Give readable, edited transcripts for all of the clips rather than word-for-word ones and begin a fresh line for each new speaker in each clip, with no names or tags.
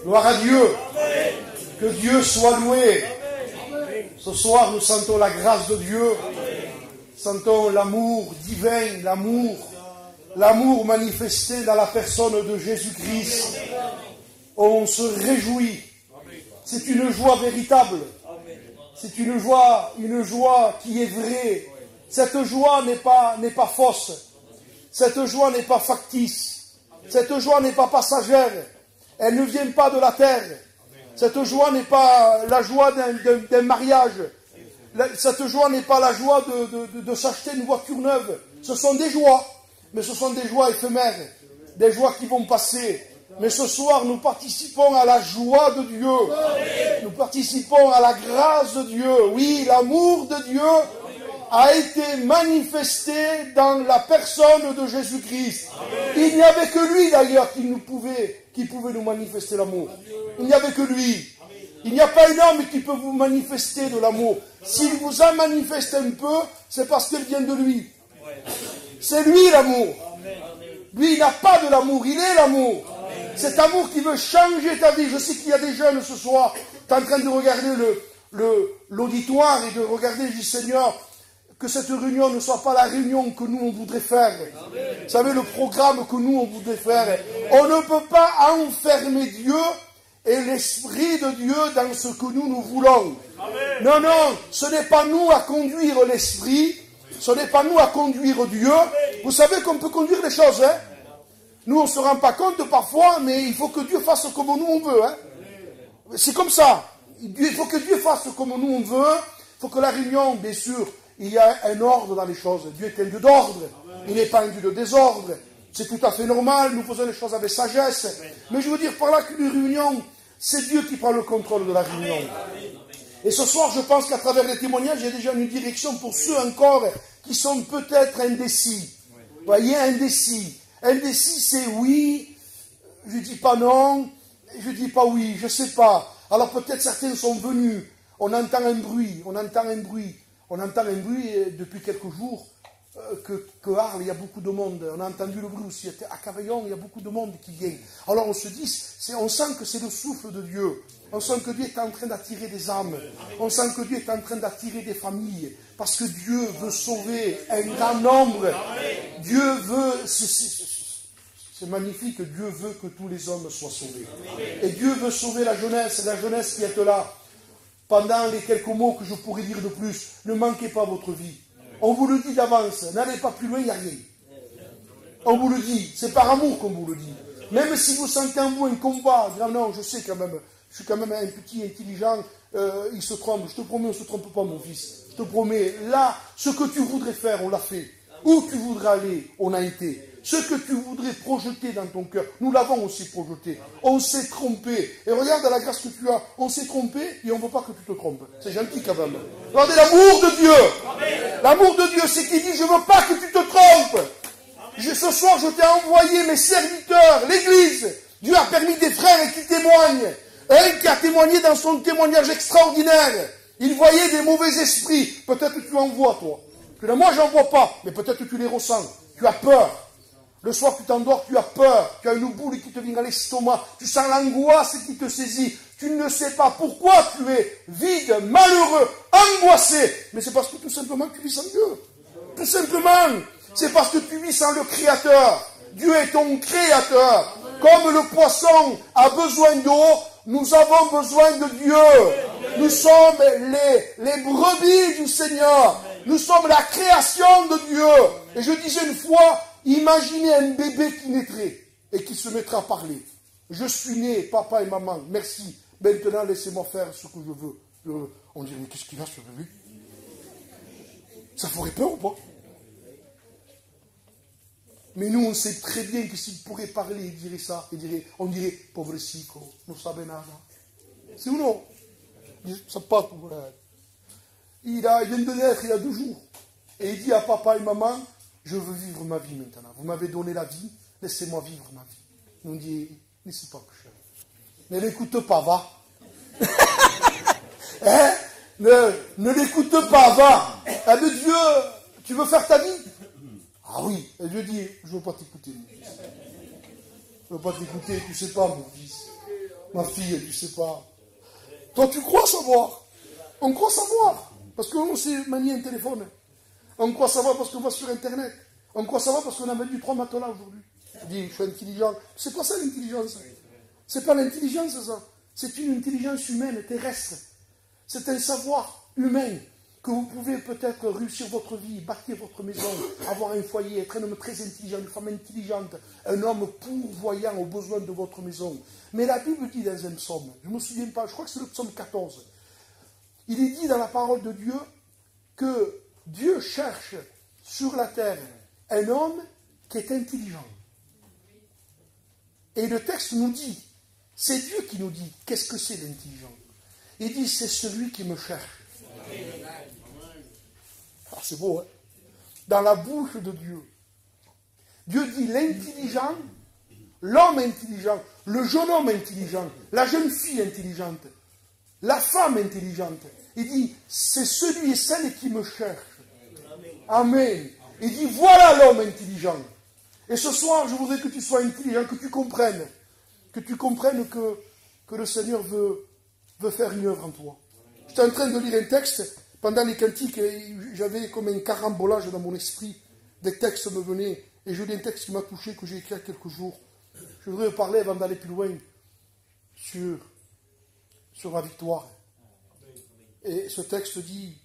Gloire à Dieu. Que Dieu soit loué. Ce soir, nous sentons la grâce de Dieu. Nous sentons l'amour divin, l'amour manifesté dans la personne de Jésus-Christ. On se réjouit. C'est une joie véritable. C'est une joie qui est vraie. Cette joie n'est pas fausse. Cette joie n'est pas factice. Cette joie n'est pas passagère. Elle ne vient pas de la terre. Cette joie n'est pas la joie d'un mariage. Cette joie n'est pas la joie de s'acheter une voiture neuve. Ce sont des joies, mais ce sont des joies éphémères, des joies qui vont passer. Mais ce soir, nous participons à la joie de Dieu. Nous participons à la grâce de Dieu. Oui, l'amour de Dieu a été manifesté dans la personne de Jésus-Christ. Il n'y avait que lui d'ailleurs qui pouvait nous manifester l'amour. Il n'y avait que lui. Il n'y a pas un homme qui peut vous manifester de l'amour. S'il vous a manifesté un peu, c'est parce qu'il vient de lui. C'est lui l'amour. Lui, il n'a pas de l'amour, il est l'amour. Cet amour qui veut changer ta vie. Je sais qu'il y a des jeunes ce soir, tu es en train de regarder l'auditoire et de regarder, je dis Seigneur, que cette réunion ne soit pas la réunion que nous on voudrait faire. Vous savez, le programme que nous on voudrait faire. On ne peut pas enfermer Dieu et l'Esprit de Dieu dans ce que nous voulons. Non, ce n'est pas nous à conduire l'Esprit, ce n'est pas nous à conduire Dieu. Vous savez qu'on peut conduire les choses, hein? Nous, on ne se rend pas compte parfois, mais il faut que Dieu fasse comme nous on veut. Hein? C'est comme ça. Il faut que Dieu fasse comme nous on veut. Il faut que la réunion, bien sûr, il y a un ordre dans les choses. Dieu est un Dieu d'ordre. Il n'est pas un Dieu de désordre. C'est tout à fait normal. Nous faisons les choses avec sagesse. Mais je veux dire par là qu'une réunion, c'est Dieu qui prend le contrôle de la réunion. Et ce soir, je pense qu'à travers les témoignages, il y a déjà une direction pour ceux encore qui sont peut-être indécis. Vous voyez, indécis. Indécis, c'est oui, je ne dis pas non, je ne dis pas oui, je ne sais pas. Alors peut-être certains sont venus, on entend un bruit depuis quelques jours, que Arles, il y a beaucoup de monde. On a entendu le bruit aussi, à Cavaillon, il y a beaucoup de monde qui vient. Alors on se dit, on sent que c'est le souffle de Dieu. On sent que Dieu est en train d'attirer des âmes. On sent que Dieu est en train d'attirer des familles. Parce que Dieu veut sauver un grand nombre. Dieu veut... C'est magnifique, Dieu veut que tous les hommes soient sauvés. Et Dieu veut sauver la jeunesse qui est là. Pendant les quelques mots que je pourrais dire de plus, ne manquez pas votre vie. On vous le dit d'avance, n'allez pas plus loin, il n'y a rien. On vous le dit, c'est par amour qu'on vous le dit. Même si vous sentez en vous un combat, non, je sais quand même, je suis quand même un petit intelligent, il se trompe, je te promets, on ne se trompe pas mon fils. Je te promets, là, ce que tu voudrais faire, on l'a fait. Où tu voudrais aller, on a été. Ce que tu voudrais projeter dans ton cœur, nous l'avons aussi projeté. On s'est trompé. Et regarde la grâce que tu as. On s'est trompé et on ne veut pas que tu te trompes. C'est gentil quand même. Regardez l'amour de Dieu. L'amour de Dieu, c'est qu'il dit, je ne veux pas que tu te trompes. Ce soir, je t'ai envoyé mes serviteurs, l'Église. Dieu a permis des frères qui témoignent. Un qui a témoigné dans son témoignage extraordinaire. Il voyait des mauvais esprits. Peut-être que tu en vois, toi. Moi, je n'en vois pas. Mais peut-être que tu les ressens. Tu as peur. Le soir, tu t'endors, tu as peur. Tu as une boule qui te vient à l'estomac. Tu sens l'angoisse qui te saisit. Tu ne sais pas pourquoi tu es vide, malheureux, angoissé. Mais c'est parce que tout simplement tu vis sans Dieu. Tout simplement. C'est parce que tu vis sans le Créateur. Dieu est ton Créateur. Comme le poisson a besoin d'eau, nous avons besoin de Dieu. Nous sommes les brebis du Seigneur. Nous sommes la création de Dieu. Et je disais une fois, imaginez un bébé qui naîtrait et qui se mettra à parler. Je suis né, papa et maman, merci. Maintenant, laissez-moi faire ce que je veux. On dirait, mais qu'est-ce qu'il a ce bébé? Ça ferait peur ou pas? Mais nous, on sait très bien que s'il pourrait parler, il dirait ça. On dirait, pobrecito, non sabe nada. C'est ou non? Ça pas pour il vient de naître il y a 2 jours. Et il dit à papa et maman, je veux vivre ma vie maintenant. Vous m'avez donné la vie, laissez-moi vivre ma vie. Ils nous dit, laissez pas que je... Ne l'écoute pas, va. Hein? Ne l'écoute pas, va. Ah, de Dieu, tu veux faire ta vie? Ah oui. Et Dieu dit, je ne veux pas t'écouter. Je ne veux pas t'écouter, tu ne sais pas, mon fils. Ma fille, tu ne sais pas. Toi, tu crois savoir. On croit savoir. Parce qu'on sait manier un téléphone. On croit savoir parce qu'on va sur Internet. On croit savoir parce qu'on a vendu 3 matelas aujourd'hui. Tu dis, je suis intelligent. C'est pas ça l'intelligence. C'est pas l'intelligence, ça. C'est une intelligence humaine, terrestre. C'est un savoir humain que vous pouvez peut-être réussir votre vie, bâtir votre maison, avoir un foyer, être un homme très intelligent, une femme intelligente, un homme pourvoyant aux besoins de votre maison. Mais la Bible dit dans un psaume, je ne me souviens pas, je crois que c'est le psaume 14, il est dit dans la parole de Dieu que Dieu cherche sur la terre un homme qui est intelligent. Et le texte nous dit, c'est Dieu qui nous dit, qu'est-ce que c'est l'intelligent? Il dit, c'est celui qui me cherche. Ah, c'est beau, hein? Dans la bouche de Dieu. Dieu dit l'intelligent, l'homme intelligent, le jeune homme intelligent, la jeune fille intelligente, la femme intelligente. Il dit, c'est celui et celle qui me cherche. Amen. Il dit, voilà l'homme intelligent. Et ce soir, je voudrais que tu sois intelligent, que tu comprennes que le Seigneur veut faire une œuvre en toi. J'étais en train de lire un texte, pendant les cantiques, j'avais comme un carambolage dans mon esprit, des textes me venaient, et je lis un texte qui m'a touché, que j'ai écrit il y a quelques jours. Je voudrais parler, avant d'aller plus loin, sur la victoire. Et ce texte dit,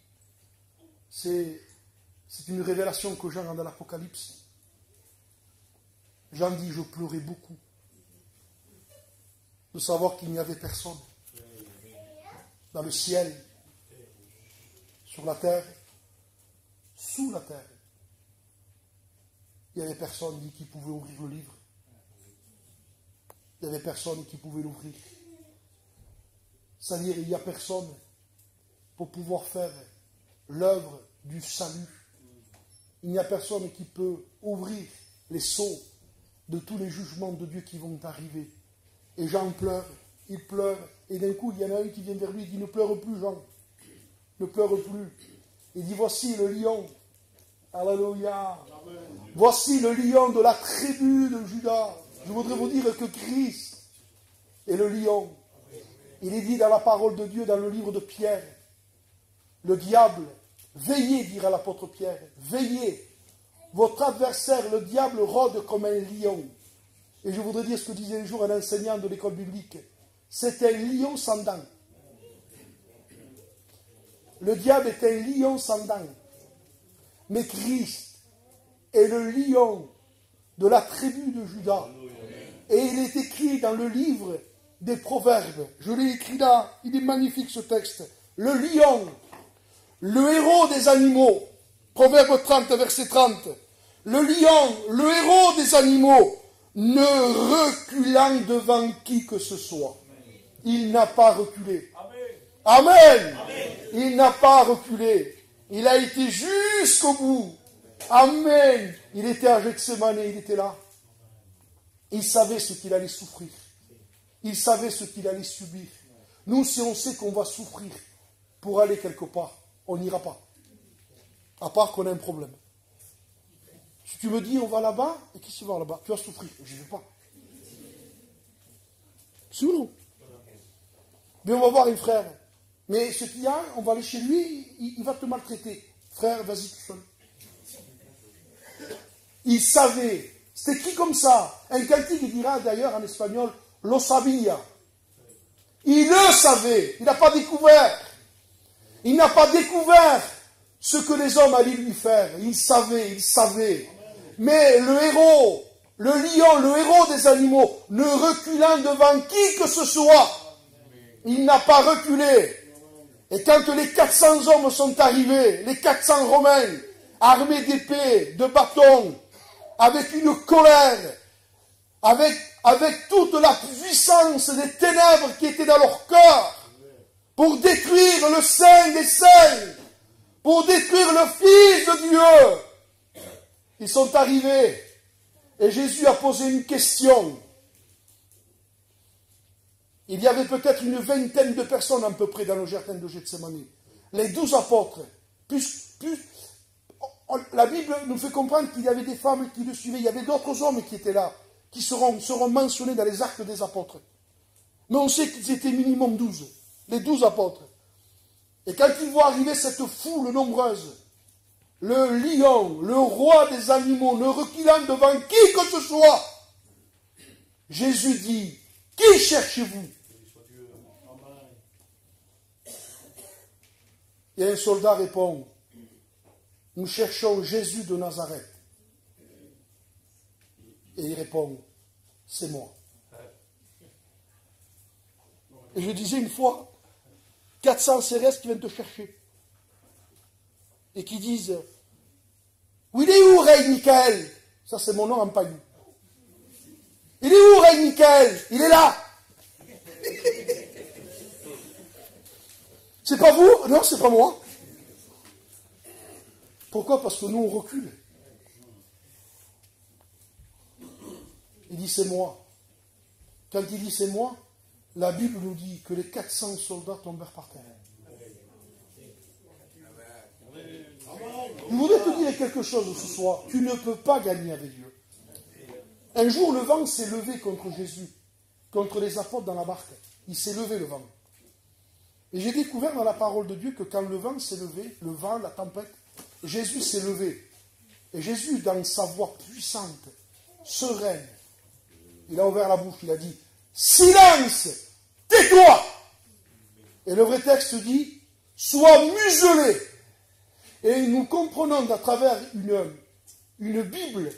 c'est une révélation que Jean a dans l'Apocalypse. Jean dit, je pleurais beaucoup de savoir qu'il n'y avait personne dans le ciel, sur la terre, sous la terre. Il n'y avait personne qui pouvait ouvrir le livre. Il n'y avait personne qui pouvait l'ouvrir. C'est-à-dire, il n'y a personne pour pouvoir faire l'œuvre du salut. Il n'y a personne qui peut ouvrir les sceaux de tous les jugements de Dieu qui vont arriver. Et Jean pleure, il pleure, et d'un coup, il y en a un qui vient vers lui et dit, ne pleure plus, Jean. Ne pleure plus. Il dit, voici le lion. Alléluia. Voici le lion de la tribu de Judas. Je voudrais vous dire que Christ est le lion. Il est dit dans la parole de Dieu, dans le livre de Pierre, le diable, veillez, dira l'apôtre Pierre, veillez. Votre adversaire, le diable, rôde comme un lion. Et je voudrais dire ce que disait un jour un enseignant de l'école biblique. C'est un lion sans dents. Le diable est un lion sans dents. Mais Christ est le lion de la tribu de Judas. Et il est écrit dans le livre des Proverbes. Je l'ai écrit là. Il est magnifique ce texte. Le lion, le héros des animaux. Proverbe 30, verset 30. Le lion, le héros des animaux, ne reculant devant qui que ce soit. Il n'a pas reculé. Amen. Amen. Il n'a pas reculé. Il a été jusqu'au bout. Amen. Il était à Gethsemane, il était là. Il savait ce qu'il allait souffrir. Il savait ce qu'il allait subir. Nous, si on sait qu'on va souffrir pour aller quelque part, on n'ira pas. À part qu'on a un problème. Si tu me dis, on va là-bas, et qu'est-ce que tu vas là-bas? Tu vas souffrir. Je ne vais pas. C'est ou non? Mais on va voir un frère. Mais ce qu'il y a, on va aller chez lui, il va te maltraiter. Frère, vas-y tout seul. Il savait. C'était qui comme ça? Un cantique dira d'ailleurs en espagnol, lo sabía. Il le savait. Il n'a pas découvert. Il n'a pas découvert ce que les hommes allaient lui faire. Il savait. Mais le héros, le lion, le héros des animaux, ne reculant devant qui que ce soit, il n'a pas reculé. Et quand les 400 hommes sont arrivés, les 400 Romains, armés d'épées, de bâtons, avec une colère, avec toute la puissance des ténèbres qui étaient dans leur cœur, pour détruire le Saint des Saints, pour détruire le Fils de Dieu, ils sont arrivés. Et Jésus a posé une question. Il y avait peut-être une vingtaine de personnes à peu près dans le jardin de Gethsemane. Les 12 apôtres. La Bible nous fait comprendre qu'il y avait des femmes qui le suivaient. Il y avait d'autres hommes qui étaient là. qui seront mentionnés dans les actes des apôtres. Mais on sait qu'ils étaient minimum 12, les 12 apôtres. Et quand ils voient arriver cette foule nombreuse, le lion, le roi des animaux, ne reculant devant qui que ce soit, Jésus dit, qui cherchez-vous? Et un soldat répond, nous cherchons Jésus de Nazareth. Et il répond, c'est moi. Et je disais une fois, 400 CRS qui viennent te chercher. Et qui disent, où il est où, Rey Michael? Ça, c'est mon nom en païen. Il est où, Rey Michael? Il est là. C'est pas vous? Non, c'est pas moi. Pourquoi? Parce que nous, on recule. Il dit, c'est moi. Quand il dit, c'est moi, la Bible nous dit que les 400 soldats tombèrent par terre. Je voudrais te dire quelque chose ce soir. Tu ne peux pas gagner avec Dieu. Un jour, le vent s'est levé contre Jésus, contre les apôtres dans la barque. Il s'est levé, le vent. Et j'ai découvert dans la parole de Dieu que quand le vent s'est levé, le vent, la tempête, Jésus s'est levé. Et Jésus, dans sa voix puissante, sereine, il a ouvert la bouche, il a dit, silence, tais-toi. Et le vrai texte dit, sois muselé. Et nous comprenons à travers une Bible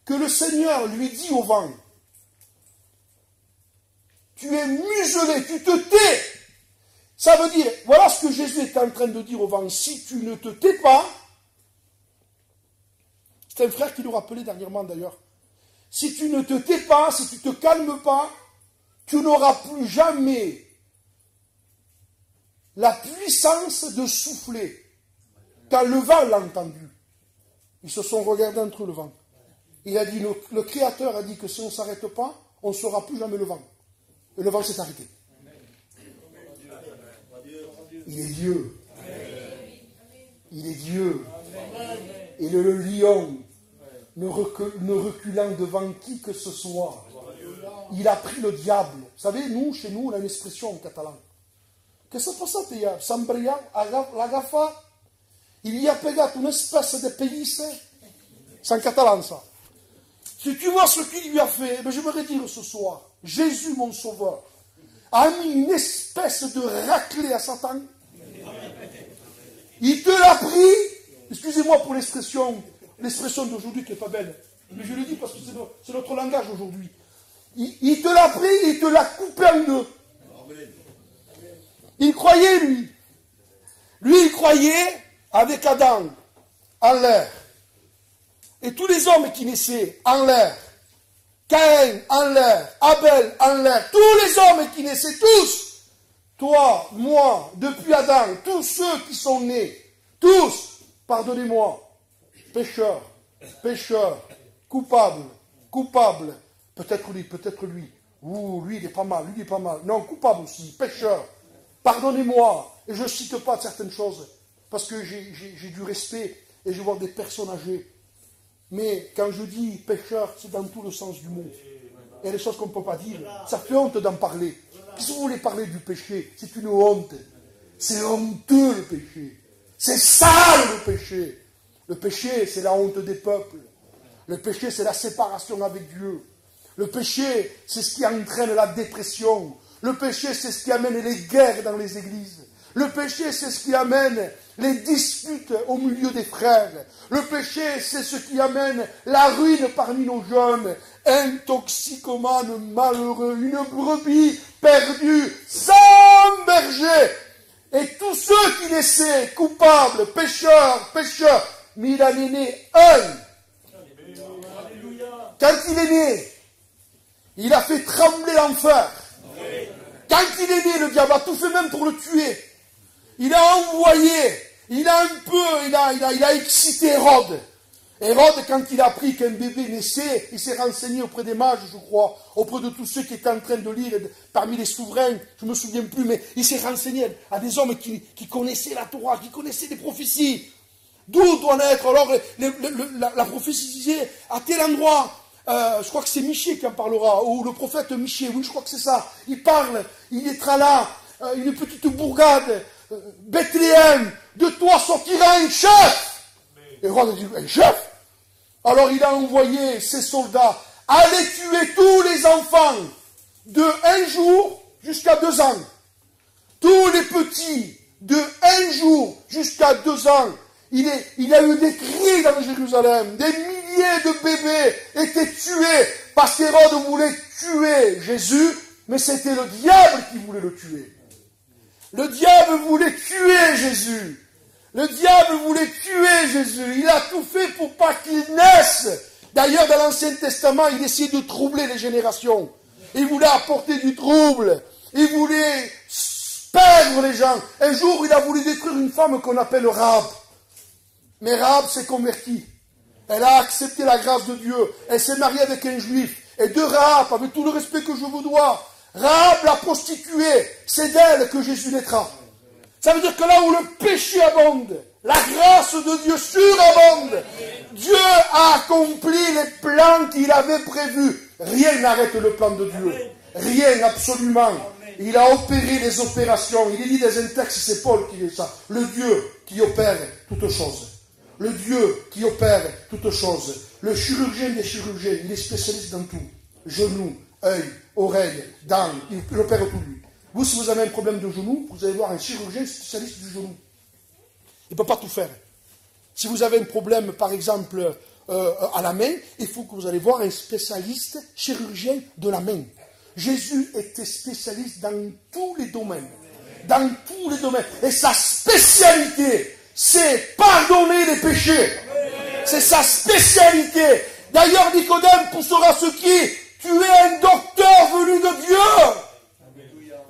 que le Seigneur lui dit au vent, tu es muselé, tu te tais. Ça veut dire, voilà ce que Jésus est en train de dire au vent, si tu ne te tais pas, c'est un frère qui nous rappelait dernièrement d'ailleurs, si tu ne te tais pas, si tu ne te calmes pas, tu n'auras plus jamais la puissance de souffler. Quand le vent l'a entendu, ils se sont regardés entre eux, le vent. Il a dit, le Créateur a dit que si on ne s'arrête pas, on ne saura plus jamais le vent. Et le vent s'est arrêté. Il est Dieu. Il est Dieu. Et le lion, ne reculant devant qui que ce soit, il a pris le diable. Vous savez, chez nous, on a une expression en catalan. Qu'est-ce que c'est ça, Tia? S'embria, l'agafa. Il y a pegat une espèce de pellisse. C'est en catalan, ça. Si tu vois ce qu'il lui a fait, je voudrais dire ce soir, Jésus, mon sauveur, a mis une espèce de raclée à Satan. Il te l'a pris, excusez-moi pour l'expression d'aujourd'hui qui n'est pas belle, mais je le dis parce que c'est notre langage aujourd'hui. Il te l'a pris, il te l'a coupé en deux. Il croyait, lui. Lui, il croyait avec Adam en l'air. Et tous les hommes qui naissaient en l'air, Caïn en l'air, Abel en l'air, tous les hommes qui naissaient, tous, toi, moi, depuis Adam, tous ceux qui sont nés, tous, pardonnez-moi, pécheurs, coupables, peut-être lui, ouh, lui il est pas mal, non, coupable aussi, pécheur, pardonnez-moi, et je ne cite pas certaines choses, parce que j'ai du respect, et je vois des personnes âgées. Mais quand je dis pécheur, c'est dans tout le sens du mot. Il y a des choses qu'on ne peut pas dire. Ça fait honte d'en parler. Si vous voulez parler du péché, c'est une honte. C'est honteux le péché. C'est sale le péché. Le péché, c'est la honte des peuples. Le péché, c'est la séparation avec Dieu. Le péché, c'est ce qui entraîne la dépression. Le péché, c'est ce qui amène les guerres dans les églises. Le péché, c'est ce qui amène les disputes au milieu des frères. Le péché, c'est ce qui amène la ruine parmi nos jeunes. Un toxicomane malheureux, une brebis perdue, sans berger. Et tous ceux qui naissaient coupables, pécheurs, mais il en est né un. Quand il est né, il a fait trembler l'enfer. Quand il est né, le diable a tout fait même pour le tuer. Il a envoyé, il a excité Hérode. Hérode, quand il a appris qu'un bébé naissait, il s'est renseigné auprès des mages, je crois, auprès de tous ceux qui étaient en train de lire, parmi les souverains, je ne me souviens plus, mais il s'est renseigné à des hommes qui connaissaient la Torah, qui connaissaient les prophéties. D'où doit naître alors la prophétie disait, à tel endroit, je crois que c'est Michée qui en parlera, ou le prophète Michée, oui, je crois que c'est ça. Il parle, il est là, une petite bourgade, Bethléem, de toi sortira un chef. Et Hérode dit, un chef? Alors il a envoyé ses soldats aller tuer tous les enfants de 1 jour jusqu'à 2 ans. Tous les petits de 1 jour jusqu'à 2 ans. Il y a eu des cris dans Jérusalem. Des milliers de bébés étaient tués parce qu'Hérode voulait tuer Jésus, mais c'était le diable qui voulait le tuer. Le diable voulait tuer Jésus. Le diable voulait tuer Jésus. Il a tout fait pour pas qu'il naisse. D'ailleurs, dans l'Ancien Testament, il essayait de troubler les générations. Il voulait apporter du trouble. Il voulait perdre les gens. Un jour, il a voulu détruire une femme qu'on appelle Rahab. Mais Rahab s'est convertie. Elle a accepté la grâce de Dieu. Elle s'est mariée avec un juif. Et de Rahab, avec tout le respect que je vous dois, Rahab la prostituée. C'est d'elle que Jésus naîtra. Ça veut dire que là où le péché abonde, la grâce de Dieu surabonde. Dieu a accompli les plans qu'il avait prévus. Rien n'arrête le plan de Dieu. Rien, absolument. Il a opéré les opérations. Il est dit dans un texte, c'est Paul qui dit ça. Le Dieu qui opère toutes choses. Le Dieu qui opère toutes choses. Le chirurgien des chirurgiens, il est spécialiste dans tout. Genoux, œil, oreille, dents, il opère tout lui. Vous, si vous avez un problème de genou, vous allez voir un chirurgien spécialiste du genou. Il ne peut pas tout faire. Si vous avez un problème, par exemple, à la main, il faut que vous allez voir un spécialiste chirurgien de la main. Jésus était spécialiste dans tous les domaines. Dans tous les domaines. Et sa spécialité, c'est pardonner les péchés. C'est sa spécialité. D'ailleurs, Nicodème poussera ce qui? Tu es un docteur venu de Dieu.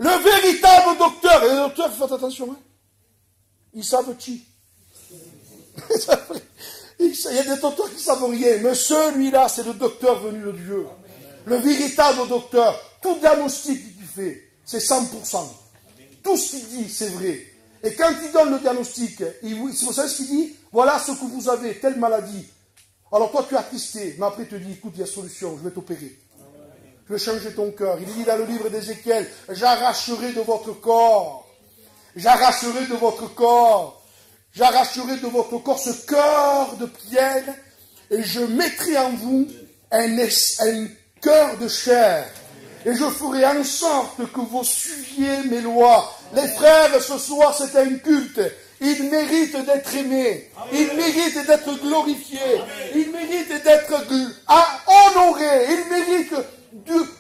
Le véritable docteur. Et les docteurs, faites attention. Hein. Ils savent qui. Il y a des docteurs qui ne savent rien. Mais celui-là, c'est le docteur venu de Dieu. Le véritable docteur. Tout diagnostic qu'il fait, c'est 100%. Tout ce qu'il dit, c'est vrai. Et quand il donne le diagnostic, vous savez ce qu'il dit? Voilà ce que vous avez, telle maladie. Alors toi, tu as testé, mais après il te dit, écoute, il y a solution, je vais t'opérer. Je vais changer ton cœur. Il dit dans le livre d'Ézéchiel, j'arracherai de votre corps. J'arracherai de votre corps. J'arracherai de votre corps ce cœur de pierre et je mettrai en vous un cœur de chair. Et je ferai en sorte que vous suiviez mes lois. Les frères, ce soir, c'est un culte. Il mérite d'être aimé. Il mérite d'être glorifié. Il mérite d'être honoré. Il mérite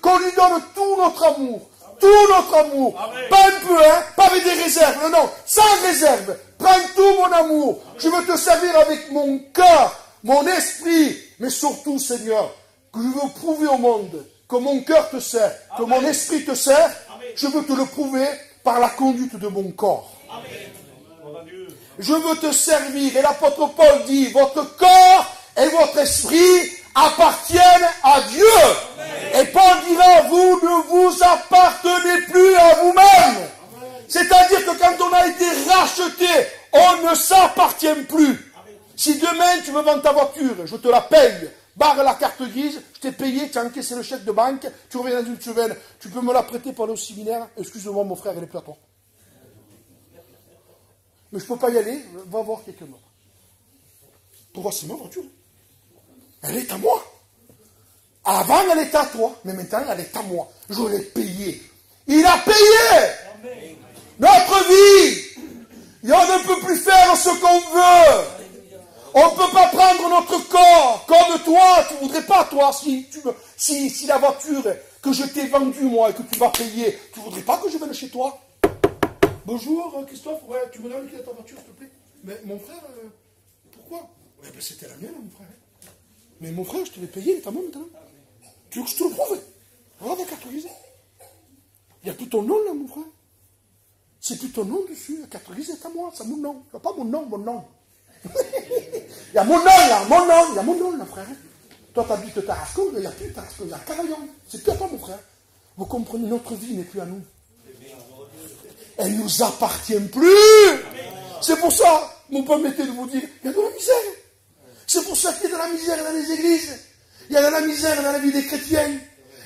qu'on lui donne tout notre amour. Tout notre amour. Pas un peu, hein. Pas avec des réserves. Non, non. Sans réserve. Prends tout mon amour. Je veux te servir avec mon cœur, mon esprit. Mais surtout, Seigneur, que je veux prouver au monde que mon cœur te sert, que mon esprit te sert. Je veux te le prouver par la conduite de mon corps. Je veux te servir. Et l'apôtre Paul dit, votre corps et votre esprit appartiennent à Dieu. Et Paul dira, vous ne vous appartenez plus à vous-même. C'est-à-dire que quand on a été racheté, on ne s'appartient plus. Si demain tu me vends ta voiture, je te la paye, barre la carte grise, je t'ai payé, tu as encaissé le chèque de banque, tu reviens dans une semaine, tu peux me la prêter pour aller au séminaire, excuse-moi mon frère, elle est plus à toi. Mais je ne peux pas y aller, va voir quelqu'un d'autre. Pourquoi c'est ma voiture? Elle est à moi. Avant, elle était à toi, mais maintenant, elle est à moi. Je l'ai payée. Il a payé notre vie. Et on ne peut plus faire ce qu'on veut. On ne peut pas prendre notre corps comme toi. Tu ne voudrais pas, toi, si la voiture que je t'ai vendue, moi, et que tu vas payer, tu ne voudrais pas que je vienne chez toi? Bonjour, Christophe. Ouais, tu me donnes le clé de ta voiture, s'il te plaît? Mais mon frère, pourquoi? Ouais, ben, c'était la mienne, mon frère. Mais mon frère, je te l'ai payé, il est à moi maintenant. Tu veux que je te le prouve? Regarde la carte grise. Il y a plus ton nom là, mon frère. C'est plus ton nom dessus. La carte grise est à moi, c'est mon nom. Il n'y a pas mon nom, mon nom. Il y a mon nom là, mon nom. Il y a mon nom là, frère. Toi, tu habites Tarascon, il n'y a plus Tarascon, il y a Carayon. C'est plus à toi, mon frère. Vous comprenez, notre vie n'est plus à nous. Elle ne nous appartient plus. C'est pour ça, mon permettez de vous dire, il y a de la misère. C'est pour ça qu'il y a de la misère dans les églises. Il y a la misère dans la vie des chrétiens.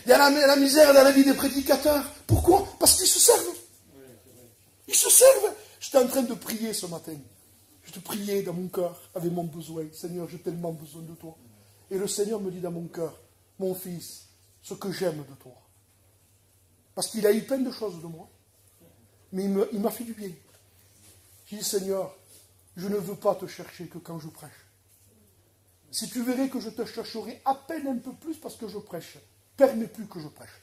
Il y a la misère dans la vie des prédicateurs. Pourquoi? Parce qu'ils se servent. Ils se servent. J'étais en train de prier ce matin. Je te priais dans mon cœur avec mon besoin. Seigneur, j'ai tellement besoin de toi. Et le Seigneur me dit dans mon cœur, mon fils, ce que j'aime de toi. Parce qu'il a eu plein de choses de moi. Mais il m'a fait du bien. J'ai dit, Seigneur, je ne veux pas te chercher que quand je prêche. Si tu verrais que je te chercherai à peine un peu plus parce que je prêche, permets plus que je prêche.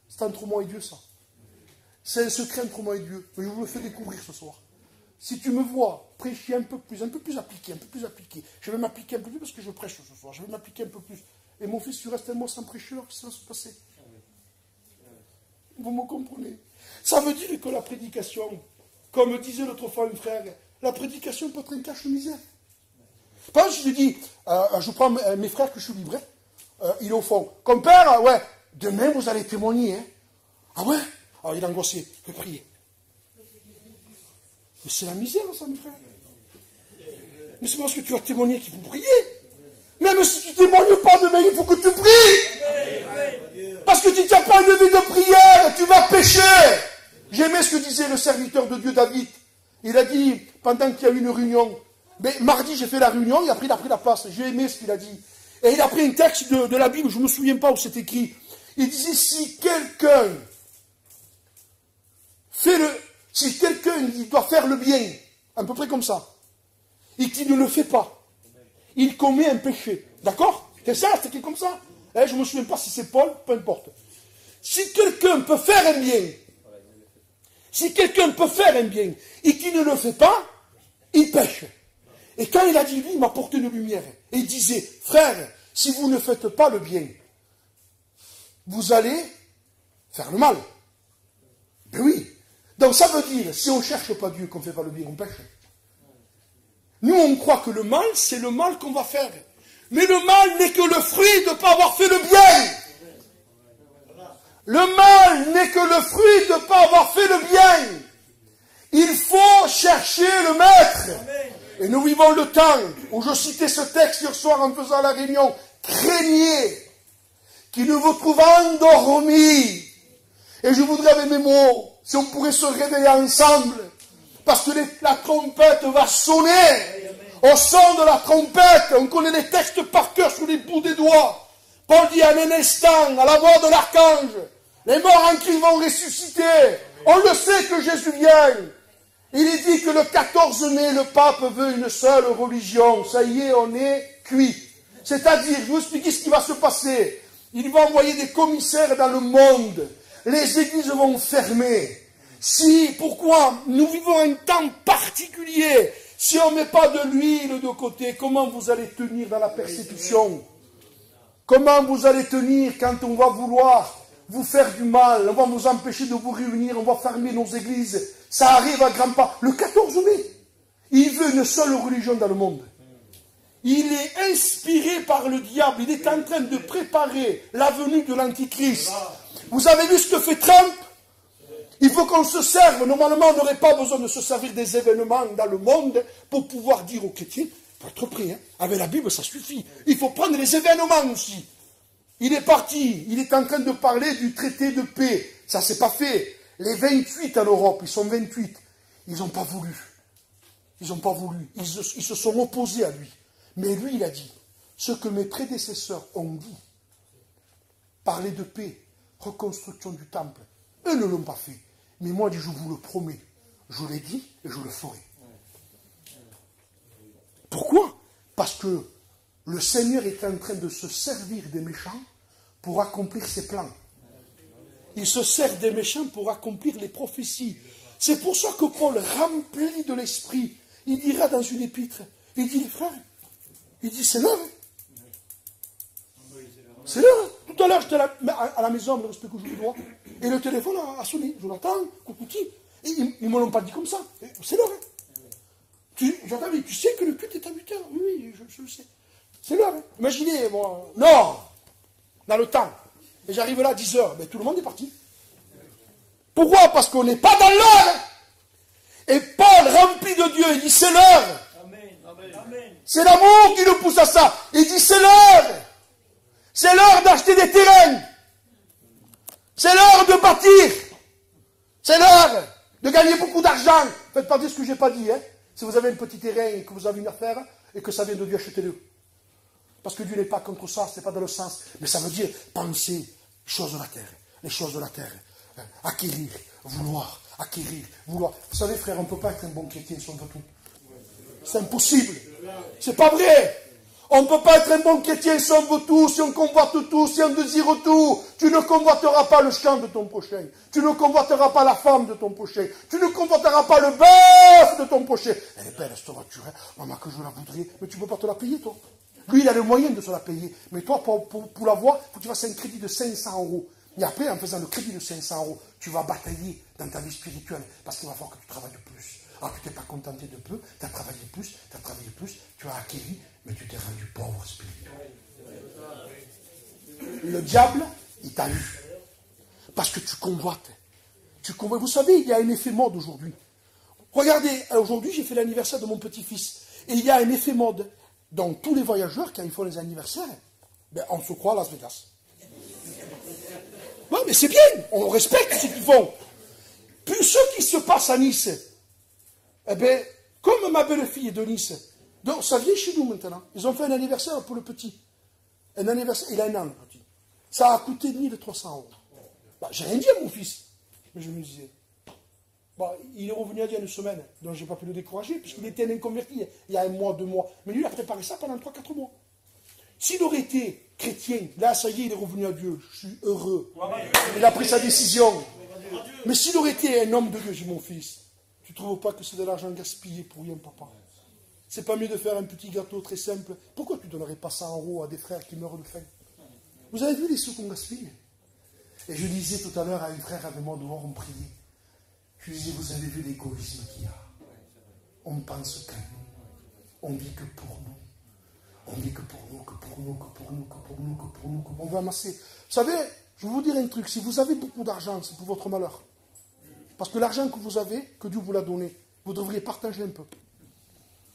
C'est entre moi et Dieu, ça. C'est un secret entre moi et Dieu. Mais je vous le fais découvrir ce soir. Si tu me vois prêcher un peu plus appliqué, je vais m'appliquer un peu plus parce que je prêche ce soir. Je vais m'appliquer un peu plus. Et mon fils, tu restes un mois sans prêcheur, qu'est-ce qui va se passer? Vous me comprenez? Ça veut dire que la prédication, comme disait l'autre fois un frère, la prédication peut être un cache-misère. Par exemple, je lui dis, je prends mes frères que je suis livré, il est au fond. Compère, ouais, demain vous allez témoigner. Hein. Ah ouais? Alors il est angoissé, je vais prier. Mais c'est la misère, ça, mes frères. Mais c'est parce que tu vas témoigner qu'il faut prier. Même si tu ne témoignes pas demain, il faut que tu pries. Parce que tu n'as pas une vie de prière, tu vas pécher. J'aimais ce que disait le serviteur de Dieu David. Il a dit, pendant qu'il y a eu une réunion, mais mardi j'ai fait la réunion, et après il a pris la place. J'ai aimé ce qu'il a dit. Et il a pris un texte de la Bible, je ne me souviens pas où c'est écrit. Il disait, si quelqu'un il doit faire le bien, à peu près comme ça, et qu'il ne le fait pas, il commet un péché. D'accord? C'est ça, c'est comme ça. Je ne me souviens pas si c'est Paul, peu importe. Si quelqu'un peut faire un bien, et qu'il ne le fait pas, il pêche. Et quand il a dit, lui, il m'a apporté une lumière. Et il disait, frère, si vous ne faites pas le bien, vous allez faire le mal. Ben oui. Donc ça veut dire, si on ne cherche pas Dieu, qu'on ne fait pas le bien, on pêche. Nous, on croit que le mal, c'est le mal qu'on va faire. Mais le mal n'est que le fruit de ne pas avoir fait le bien. Le mal n'est que le fruit de ne pas avoir fait le bien. Il faut chercher le maître. Et nous vivons le temps où je citais ce texte hier soir en faisant la réunion. Craignez qu'il ne vous trouve endormi. Et je voudrais avec mes mots, si on pourrait se réveiller ensemble, parce que la trompette va sonner. Au son de la trompette, on connaît les textes par cœur sous les bouts des doigts. Paul dit en un instant, à la voix de l'archange, les morts en Christ vont ressusciter. On le sait que Jésus vient. Il est dit que le 14 mai, le pape veut une seule religion. Ça y est, on est cuit. C'est-à-dire, je vais vous expliquer ce qui va se passer. Il va envoyer des commissaires dans le monde. Les églises vont fermer. Pourquoi? Nous vivons un temps particulier. Si on ne met pas de l'huile de côté, comment vous allez tenir dans la persécution? Comment vous allez tenir quand on va vouloir vous faire du mal? On va vous empêcher de vous réunir, on va fermer nos églises. Ça arrive à grands pas. Le 14 mai, il veut une seule religion dans le monde. Il est inspiré par le diable. Il est en train de préparer la venue de l'Antichrist. Vous avez vu ce que fait Trump? Il faut qu'on se serve. Normalement, on n'aurait pas besoin de se servir des événements dans le monde pour pouvoir dire aux chrétiens, il faut être prêt. Hein. Avec la Bible, ça suffit. Il faut prendre les événements aussi. Il est parti. Il est en train de parler du traité de paix. Ça, c'est pas fait. Les 28 en Europe, ils sont 28. Ils n'ont pas voulu. Ils n'ont pas voulu. Ils se sont opposés à lui. Mais lui, il a dit, ce que mes prédécesseurs ont dit, parler de paix, reconstruction du temple, eux ne l'ont pas fait. Mais moi, je vous le promets, je l'ai dit et je le ferai. Pourquoi? Parce que le Seigneur est en train de se servir des méchants pour accomplir ses plans. Il se sert des méchants pour accomplir les prophéties. C'est pour ça que Paul, rempli de l'Esprit, il dira dans une épître, il dit, les frères, il dit, c'est l'heure. C'est l'heure. Tout à l'heure, j'étais à la maison, le respect que je vous dois, et le téléphone a sonné. Je l'attends, coucouti. Et ils ne me l'ont pas dit comme ça. C'est l'heure. J'entends, tu sais que le culte est à 8 heures. Oui, je le sais. C'est l'heure. Imaginez, moi, non, dans le temps. Et j'arrive là à 10 heures. Mais tout le monde est parti. Pourquoi? Parce qu'on n'est pas dans l'heure. Et Paul, rempli de Dieu, il dit, c'est l'heure. C'est l'amour qui nous pousse à ça. Il dit, c'est l'heure. C'est l'heure d'acheter des terrains. C'est l'heure de bâtir. C'est l'heure de gagner beaucoup d'argent. Faites pas dire ce que je n'ai pas dit. Hein. Si vous avez un petit terrain et que vous avez une affaire et que ça vient de Dieu, achetez-le. Parce que Dieu n'est pas contre ça, ce n'est pas dans le sens. Mais ça veut dire penser les choses de la terre. Les choses de la terre. Acquérir, vouloir, acquérir, vouloir. Vous savez, frère, on ne peut pas être un bon chrétien si on veut tout. C'est impossible. C'est pas vrai. On ne peut pas être un bon chrétien si on veut tout, si on convoite tout, si on désire tout. Tu ne convoiteras pas le champ de ton prochain. Tu ne convoiteras pas la femme de ton prochain. Tu ne convoiteras pas le bœuf de ton prochain. Elle est belle, cette voiture. Hein. Maman, que je la voudrais. Mais tu ne peux pas te la payer, toi. Lui, il a le moyen de se la payer. Mais toi, pour l'avoir, il faut que tu fasses un crédit de 500 €. Et après, en faisant le crédit de 500 €, tu vas batailler dans ta vie spirituelle. Parce qu'il va falloir que tu travailles plus. Alors tu t'es pas contenté de peu, tu as travaillé plus, tu as acquis, mais tu t'es rendu pauvre spirituel. Le diable, il t'a eu. Parce que tu convoites. Vous savez, il y a un effet mode aujourd'hui. Regardez, aujourd'hui, j'ai fait l'anniversaire de mon petit-fils. Et il y a un effet mode. Donc, tous les voyageurs, quand ils font les anniversaires, ben, on se croit à Las Vegas. Oui, mais c'est bien, on respecte ce qu'ils font. Puis ce qui se passe à Nice, eh bien, comme ma belle-fille est de Nice, donc ça vient chez nous maintenant. Ils ont fait un anniversaire pour le petit. Un anniversaire, il a un an, le petit. Ça a coûté 1300 €. Bah, j'ai rien dit à mon fils. Mais je me disais, bah, il est revenu il y a une semaine, donc je n'ai pas pu le décourager, puisqu'il était un inconverti il y a 1 mois, 2 mois. Mais lui, il a préparé ça pendant 3-4 mois. S'il aurait été chrétien, là, ça y est, il est revenu à Dieu, je suis heureux. Il a pris sa décision. Mais s'il aurait été un homme de Dieu, j'ai mon fils, tu ne trouves pas que c'est de l'argent gaspillé pour rien, papa? C'est pas mieux de faire un petit gâteau très simple. Pourquoi tu ne donnerais pas 100 € à des frères qui meurent de faim? Vous avez vu les sous qu'on gaspille? Et je disais tout à l'heure à un frère avec moi dehors, on priait. Je lui disais, vous avez vu l'égoïsme qu'il y a? On pense qu'à nous. On dit que pour nous. On dit que pour nous, que pour nous, que pour nous, que pour nous, que pour nous, que on veut amasser. Vous savez, je vais vous dire un truc, si vous avez beaucoup d'argent, c'est pour votre malheur. Parce que l'argent que vous avez, que Dieu vous l'a donné, vous devriez partager un peu.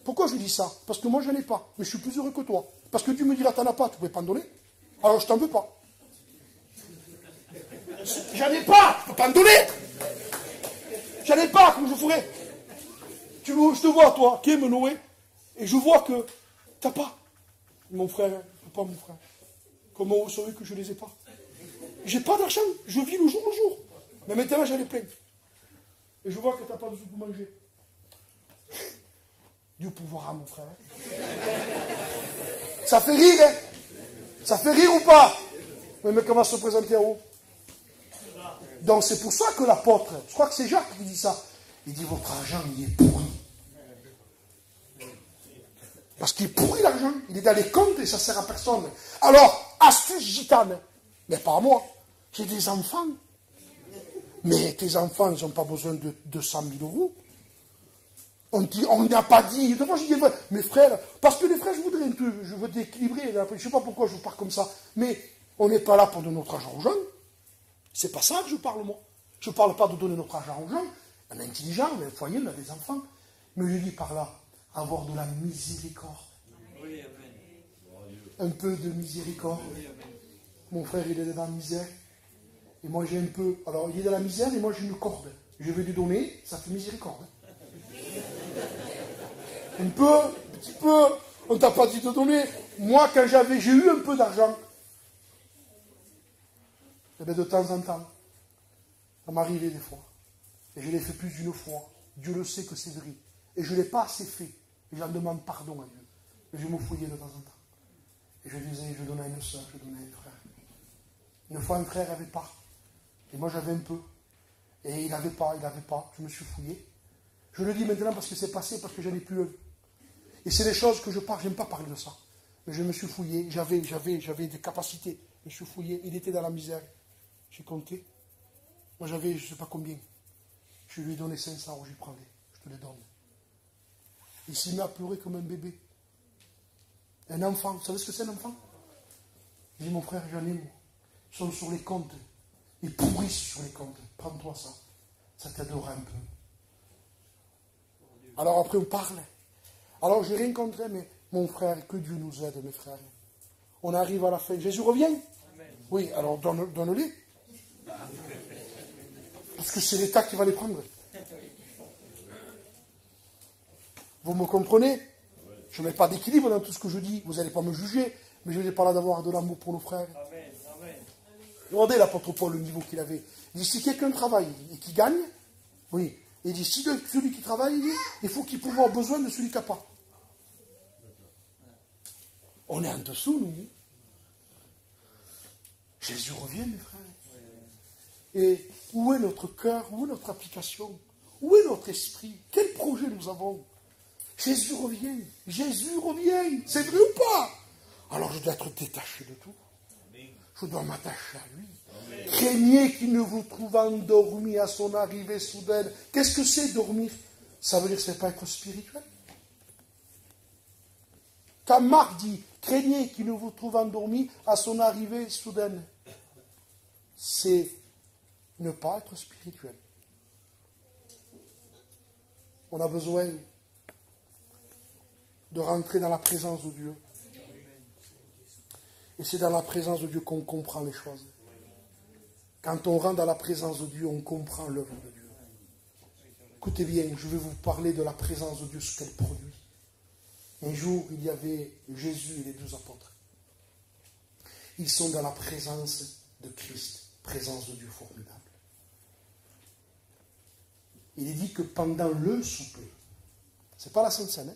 Pourquoi je dis ça? Parce que moi, je n'en ai pas, mais je suis plus heureux que toi. Parce que Dieu me dira, t'en as pas, tu ne pouvais pas me donner. Alors je t'en veux pas. J'en ai pas, je ne peux pas me donner. J'en ai pas, comme je ferais. Je te vois, toi, qui aime Noé, et je vois que t'as pas. Mon frère, je ne peux pas, mon frère. Comment vous savez que je ne les ai pas? J'ai pas d'argent, je vis le jour. Mais maintenant, j'en ai plein. Et je vois que tu n'as pas de sous pour manger. Dieu pourvoira, mon frère. Ça fait rire, hein? Ça fait rire ou pas? Mais comment se présenter à vous? Donc c'est pour ça que l'apôtre, je crois que c'est Jacques qui dit ça, il dit votre argent, il est pourri. Parce qu'il est pourri l'argent, il est dans les comptes et ça ne sert à personne. Alors, astuce gitane, mais pas à moi, j'ai des enfants. Mais tes enfants, ils n'ont pas besoin de 200 000 €. On n'a pas dit. Moi, je dis, mes frères, parce que les frères, je veux d'équilibrer. Je ne sais pas pourquoi je pars comme ça. Mais on n'est pas là pour donner notre argent aux jeunes. C'est pas ça que je parle, moi. Je ne parle pas de donner notre argent aux gens. On est intelligent, on a un foyer, on a des enfants. Mais je dis par là, avoir de la miséricorde. Un peu de miséricorde. Mon frère, il est dans la misère. Et moi, j'ai un peu. Alors, il est dans la misère et moi, j'ai une corde. Je vais lui donner, ça fait miséricorde. Un peu, un petit peu. On ne t'a pas dit de donner. Moi, quand j'ai eu un peu d'argent, et bien de temps en temps, ça m'arrivait des fois. Et je l'ai fait plus d'une fois. Dieu le sait que c'est vrai. Et je ne l'ai pas assez fait. Et j'en demande pardon à Dieu. Et je me fouillais de temps en temps. Et je disais, je donnais à une soeur, je donnais à un frère. Une fois, un frère n'avait pas. Et moi, j'avais un peu. Et il n'avait pas. Je me suis fouillé. Je le dis maintenant parce que c'est passé, parce que j'en ai plus un. Et c'est des choses que je parle, j'aime pas parler de ça. Mais je me suis fouillé, j'avais des capacités. Je me suis fouillé, il était dans la misère. J'ai compté. Moi, j'avais, je ne sais pas combien. Je lui ai donné 500 €, j'y prends les. Je te les donne. Il s'est mis à pleurer comme un bébé. Un enfant, vous savez ce que c'est un enfant? Il dit, mon frère, j'en ai, moi. Ils sont sur les comptes. Ils pourrissent sur les comptes. Prends-toi ça. Ça t'aidera un peu. Alors après, on parle. Alors, j'ai rien contre, mais mon frère, que Dieu nous aide, mes frères. On arrive à la fin. Jésus revient? Amen. Oui, alors donne-les. Parce que c'est l'État qui va les prendre. Vous me comprenez? Je ne mets pas d'équilibre dans tout ce que je dis. Vous n'allez pas me juger. Mais je n'ai pas là d'avoir de l'amour pour nos frères. Amen. Amen. Regardez l'apôtre Paul, le niveau qu'il avait. Il dit, si quelqu'un travaille et qui gagne, oui. Il dit, si celui qui travaille, il faut qu'il puisse avoir besoin de celui qui n'a pas. On est en dessous, nous. Jésus revient, mes frères. Et où est notre cœur? Où est notre application? Où est notre esprit? Quel projet nous avons? Jésus revient. Jésus revient. C'est vrai ou pas? Alors je dois être détaché de tout. Je dois m'attacher à lui. Amen. Craignez qu'il ne vous trouve endormi à son arrivée soudaine. Qu'est-ce que c'est dormir? Ça veut dire que ce n'est pas être spirituel. Quand Marc dit, craignez qu'il ne vous trouve endormi à son arrivée soudaine, c'est ne pas être spirituel. On a besoin de rentrer dans la présence de Dieu. Et c'est dans la présence de Dieu qu'on comprend les choses. Quand on rentre dans la présence de Dieu, on comprend l'œuvre de Dieu. Écoutez bien, je vais vous parler de la présence de Dieu, ce qu'elle produit. Un jour, il y avait Jésus et les 12 apôtres. Ils sont dans la présence de Christ, présence de Dieu formidable. Il est dit que pendant le souper, ce n'est pas la Sainte Seine, hein,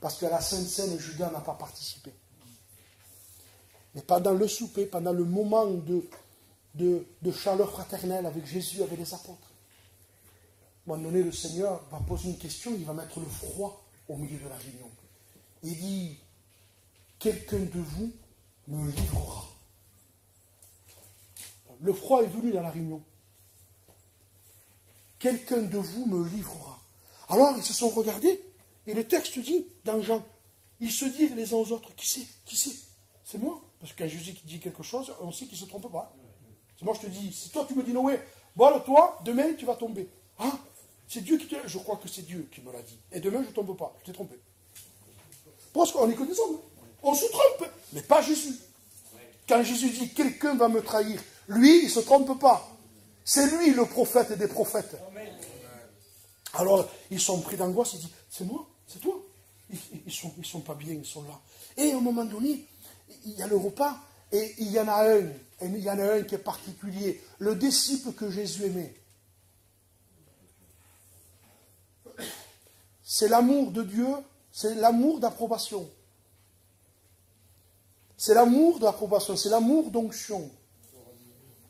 parce qu'à la Sainte Seine, Judas n'a pas participé. Mais pendant le souper, pendant le moment de chaleur fraternelle avec Jésus, avec les apôtres, à un moment donné, le Seigneur va poser une question, il va mettre le froid au milieu de la réunion. Il dit, quelqu'un de vous me livrera. Le froid est venu dans la réunion. Quelqu'un de vous me livrera. Alors, ils se sont regardés, et le texte dit, dans Jean, ils se disent les uns aux autres, qui c'est? Qui c'est? C'est moi. Parce que quand Jésus dit quelque chose, on sait qu'il ne se trompe pas. C'est moi, je te dis, si toi tu me dis Noé, bon, toi, demain tu vas tomber. Ah, c'est Dieu qui te... Je crois que c'est Dieu qui me l'a dit. Et demain je ne tombe pas, je t'ai trompé. Parce qu'on est que des hommes. On se trompe, mais pas Jésus. Quand Jésus dit, quelqu'un va me trahir, lui, il ne se trompe pas. C'est lui le prophète des prophètes. Alors, ils sont pris d'angoisse, ils disent, c'est moi, c'est toi. Ils sont pas bien, ils sont là. Et à un moment donné, il y a le repas, et il y en a un qui est particulier, le disciple que Jésus aimait. C'est l'amour de Dieu, c'est l'amour d'approbation. C'est l'amour d'approbation, c'est l'amour d'onction.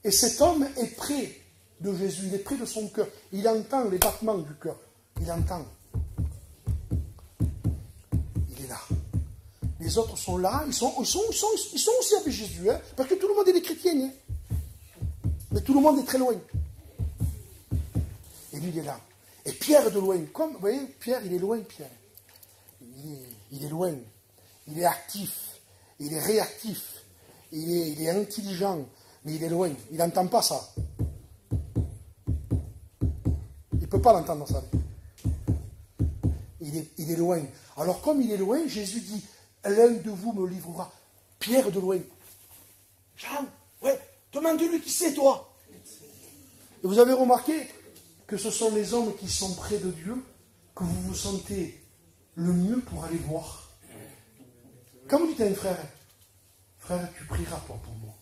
Et cet homme est près de Jésus, il est près de son cœur. Il entend les battements du cœur. Il entend. Il est là. Les autres sont là, ils sont aussi avec Jésus, hein, parce que tout le monde est des chrétiens. Hein. Mais tout le monde est très loin. Et lui, il est là. Et Pierre de loin. Comme, vous voyez, Pierre, il est loin, Pierre. Il est loin. Il est actif. Il est réactif. Il est intelligent. Mais il est loin. Il n'entend pas ça. Il ne peut pas l'entendre, ça. Il est loin. Alors, comme il est loin, Jésus dit, l'un de vous me livrera. Pierre de loin. Jean, ouais, demande-lui qui c'est, toi. Et vous avez remarqué que ce sont les hommes qui sont près de Dieu que vous vous sentez le mieux pour aller voir. Quand vous dites à un frère, frère, tu prieras toi pour moi,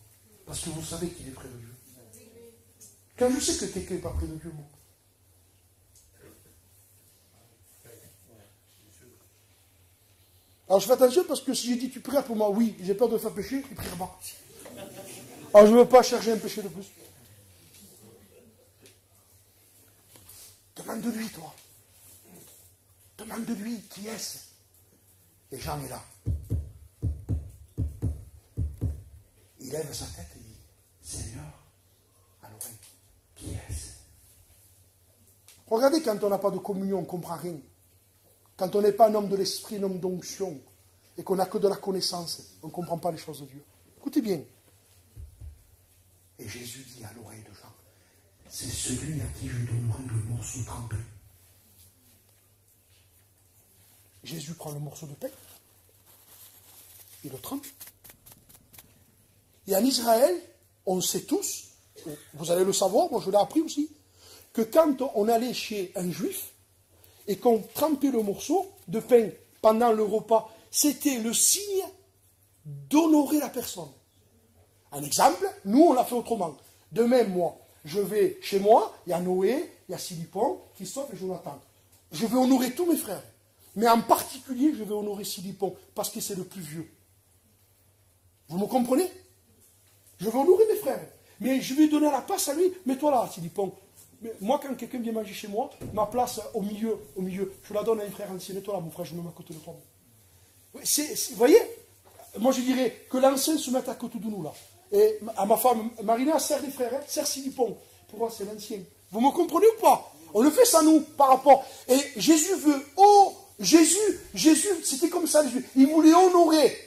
parce que vous savez qu'il est près de Dieu. Quand je sais que quelqu'un n'est pas près de Dieu, moi. Alors je fais attention parce que si je dis tu prieras pour moi, oui, j'ai peur de faire pécher, il priera pas. Alors je ne veux pas chercher un péché de plus. Demande de lui, toi. Demande de lui, qui est-ce? Et Jean est là. Il lève sa tête et dit, Seigneur, à l'oreille, qui est-ce? Regardez, quand on n'a pas de communion, on ne comprend rien. Quand on n'est pas un homme de l'esprit, un homme d'onction, et qu'on n'a que de la connaissance, on ne comprend pas les choses de Dieu. Écoutez bien. Et Jésus dit à l'oreille de Jean, c'est celui à qui je donnerai le morceau trempé. Jésus prend le morceau de pain, il le trempe. Et en Israël, on sait tous, vous allez le savoir, moi je l'ai appris aussi, que quand on allait chez un juif et qu'on trempait le morceau de pain pendant le repas, c'était le signe d'honorer la personne. Un exemple, nous on l'a fait autrement. De même, moi, je vais chez moi, il y a Noé, il y a Silipon, Christophe et Jonathan. Je vais honorer tous mes frères. Mais en particulier, je vais honorer Silipon, parce que c'est le plus vieux. Vous me comprenez? Je vais honorer mes frères. Mais je vais donner la place à lui. Mets-toi là, Silipon. Mais moi, quand quelqu'un vient manger chez moi, ma place au milieu, je la donne à un frère ancien. Mets-toi là, mon frère, je me mets à côté de toi. Vous voyez? Moi, je dirais que l'ancien se mette à côté de nous, là. Et à ma femme, Marina, sert les frères, hein, sert Silipon. Pour moi, c'est l'ancien. Vous me comprenez ou pas? On le fait ça, nous, par rapport. Et Jésus veut, Jésus, c'était comme ça, Jésus. Il voulait honorer.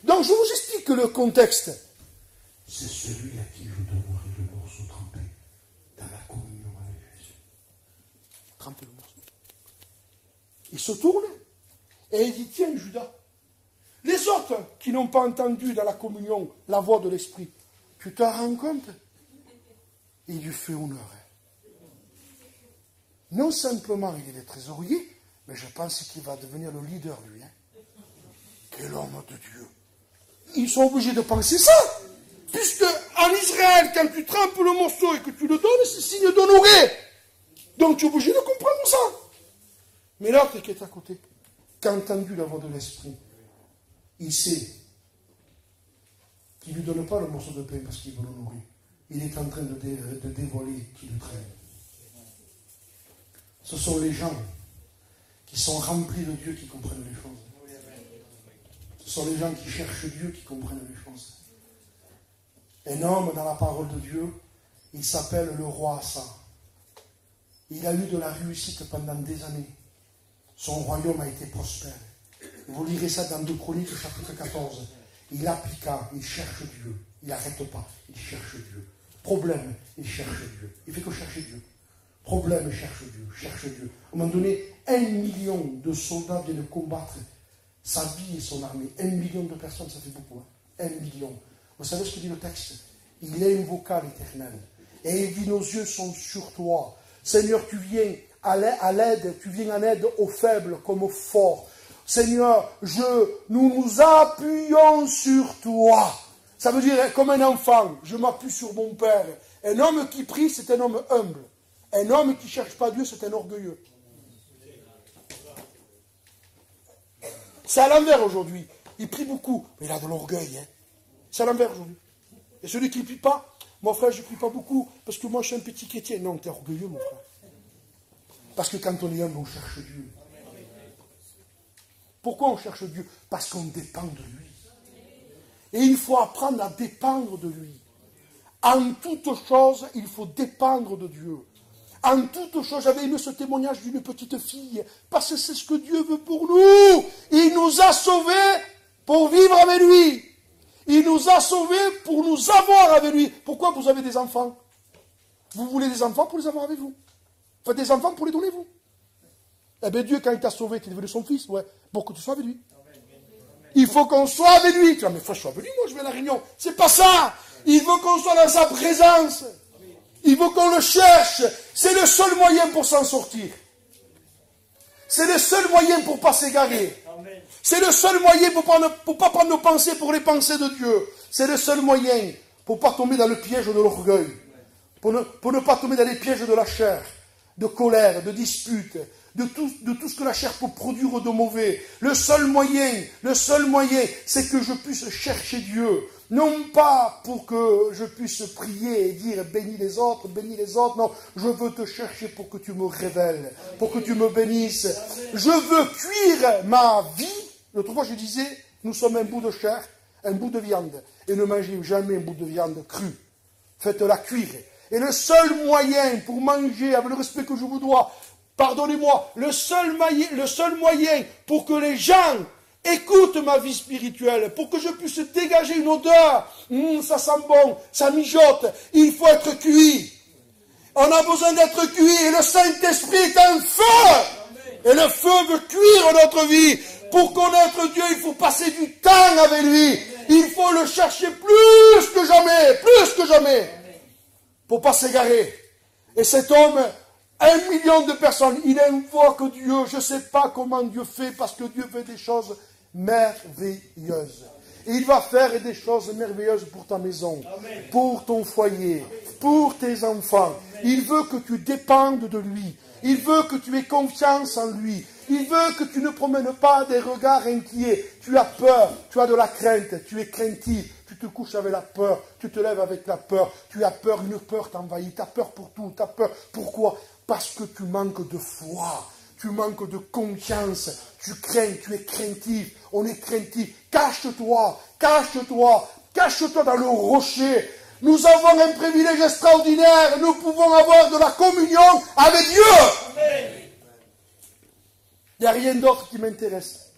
Donc, je vous explique le contexte. C'est celui à qui je donnerai le morceau trempé dans la communion avec Jésus. Trempé le morceau. Il se tourne et il dit, tiens, Judas, les autres qui n'ont pas entendu dans la communion la voix de l'Esprit, tu t'en rends compte? Il lui fait honneur. Non simplement il est le trésorier, mais je pense qu'il va devenir le leader, lui. Quel homme de Dieu. Ils sont obligés de penser ça. Puisque en Israël, quand tu trempes le morceau et que tu le donnes, c'est signe d'honorer. Donc tu es obligé de comprendre ça. Mais l'autre qui est à côté, qui a entendu la voix de l'Esprit, il sait qu'il ne lui donne pas le morceau de pain parce qu'il veut l'honorer. Il est en train de dévoiler qui le traîne. Ce sont les gens qui sont remplis de Dieu qui comprennent les choses. Ce sont les gens qui cherchent Dieu qui comprennent les choses. Un homme dans la parole de Dieu, il s'appelle le roi Asa. Il a eu de la réussite pendant des années. Son royaume a été prospère. Vous lirez ça dans 2 Chroniques, chapitre 14. Il appliqua, il cherche Dieu. Il n'arrête pas, il cherche Dieu. Problème, il cherche Dieu. Il fait que chercher Dieu. Problème, il cherche Dieu, cherche Dieu. À un moment donné, 1 million de soldats viennent combattre sa vie et son armée. 1 million de personnes, ça fait beaucoup. Hein? 1 million. Vous savez ce que dit le texte? Il invoqua l'Éternel. Et il dit, nos yeux sont sur toi. Seigneur, tu viens à l'aide, tu viens en aide aux faibles comme aux forts. Seigneur, nous nous appuyons sur toi. Ça veut dire, comme un enfant, je m'appuie sur mon Père. Un homme qui prie, c'est un homme humble. Un homme qui ne cherche pas Dieu, c'est un orgueilleux. C'est à l'envers aujourd'hui. Il prie beaucoup, mais il a de l'orgueil. Hein. C'est à l'envers aujourd'hui. Et celui qui ne prie pas, mon frère, je ne prie pas beaucoup, parce que moi je suis un petit chrétien. Non, tu es orgueilleux, mon frère. Parce que quand on est humble, on cherche Dieu. Pourquoi on cherche Dieu? Parce qu'on dépend de lui. Et il faut apprendre à dépendre de lui. En toute chose, il faut dépendre de Dieu. En toute chose, j'avais aimé ce témoignage d'une petite fille, parce que c'est ce que Dieu veut pour nous. Il nous a sauvés pour vivre avec lui. Il nous a sauvés pour nous avoir avec lui. Pourquoi vous avez des enfants? Vous voulez des enfants pour les avoir avec vous. Faites des enfants pour les donner vous. Eh bien Dieu, quand il t'a sauvé, tu es devenu son fils, ouais, pour que tu sois avec lui. Il faut qu'on soit avec lui. Tu dis, mais faut que je sois avec lui, moi je vais à la réunion. C'est pas ça. Il veut qu'on soit dans sa présence. Il veut qu'on le cherche. C'est le seul moyen pour s'en sortir. C'est le seul moyen pour ne pas s'égarer. C'est le seul moyen pour ne pas prendre nos pensées pour les pensées de Dieu. C'est le seul moyen pour ne pas tomber dans le piège de l'orgueil. Pour ne pas tomber dans les pièges de la chair, de colère, de dispute, de tout ce que la chair peut produire de mauvais. Le seul moyen, c'est que je puisse chercher Dieu. Non pas pour que je puisse prier et dire bénis les autres, non, je veux te chercher pour que tu me révèles, pour que tu me bénisses. Je veux cuire ma vie. L'autre fois je disais, nous sommes un bout de chair, un bout de viande, et ne mangez jamais un bout de viande crue. Faites-la cuire. Et le seul moyen pour manger avec le respect que je vous dois, pardonnez-moi, le seul moyen pour que les gens écoute ma vie spirituelle, pour que je puisse dégager une odeur. Ça sent bon, ça mijote. Il faut être cuit. On a besoin d'être cuit et le Saint-Esprit est un feu. Et le feu veut cuire notre vie. Pour connaître Dieu, il faut passer du temps avec lui. Il faut le chercher plus que jamais. Pour ne pas s'égarer. Et cet homme, 1 million de personnes, il invoque Dieu. Je ne sais pas comment Dieu fait, parce que Dieu fait des choses merveilleuses. Et il va faire des choses merveilleuses pour ta maison, pour ton foyer, pour tes enfants. Il veut que tu dépendes de lui. Il veut que tu aies confiance en lui. Il veut que tu ne promènes pas des regards inquiets. Tu as peur, tu as de la crainte, tu es craintif. Tu te couches avec la peur, tu te lèves avec la peur. Tu as peur, une peur t'envahit. Tu as peur pour tout, tu as peur. Pourquoi? Parce que tu manques de foi. Tu manques de confiance. Tu crains, tu es craintif. On est craintif. Cache-toi dans le rocher. Nous avons un privilège extraordinaire. Nous pouvons avoir de la communion avec Dieu. Amen. Il n'y a rien d'autre qui m'intéresse.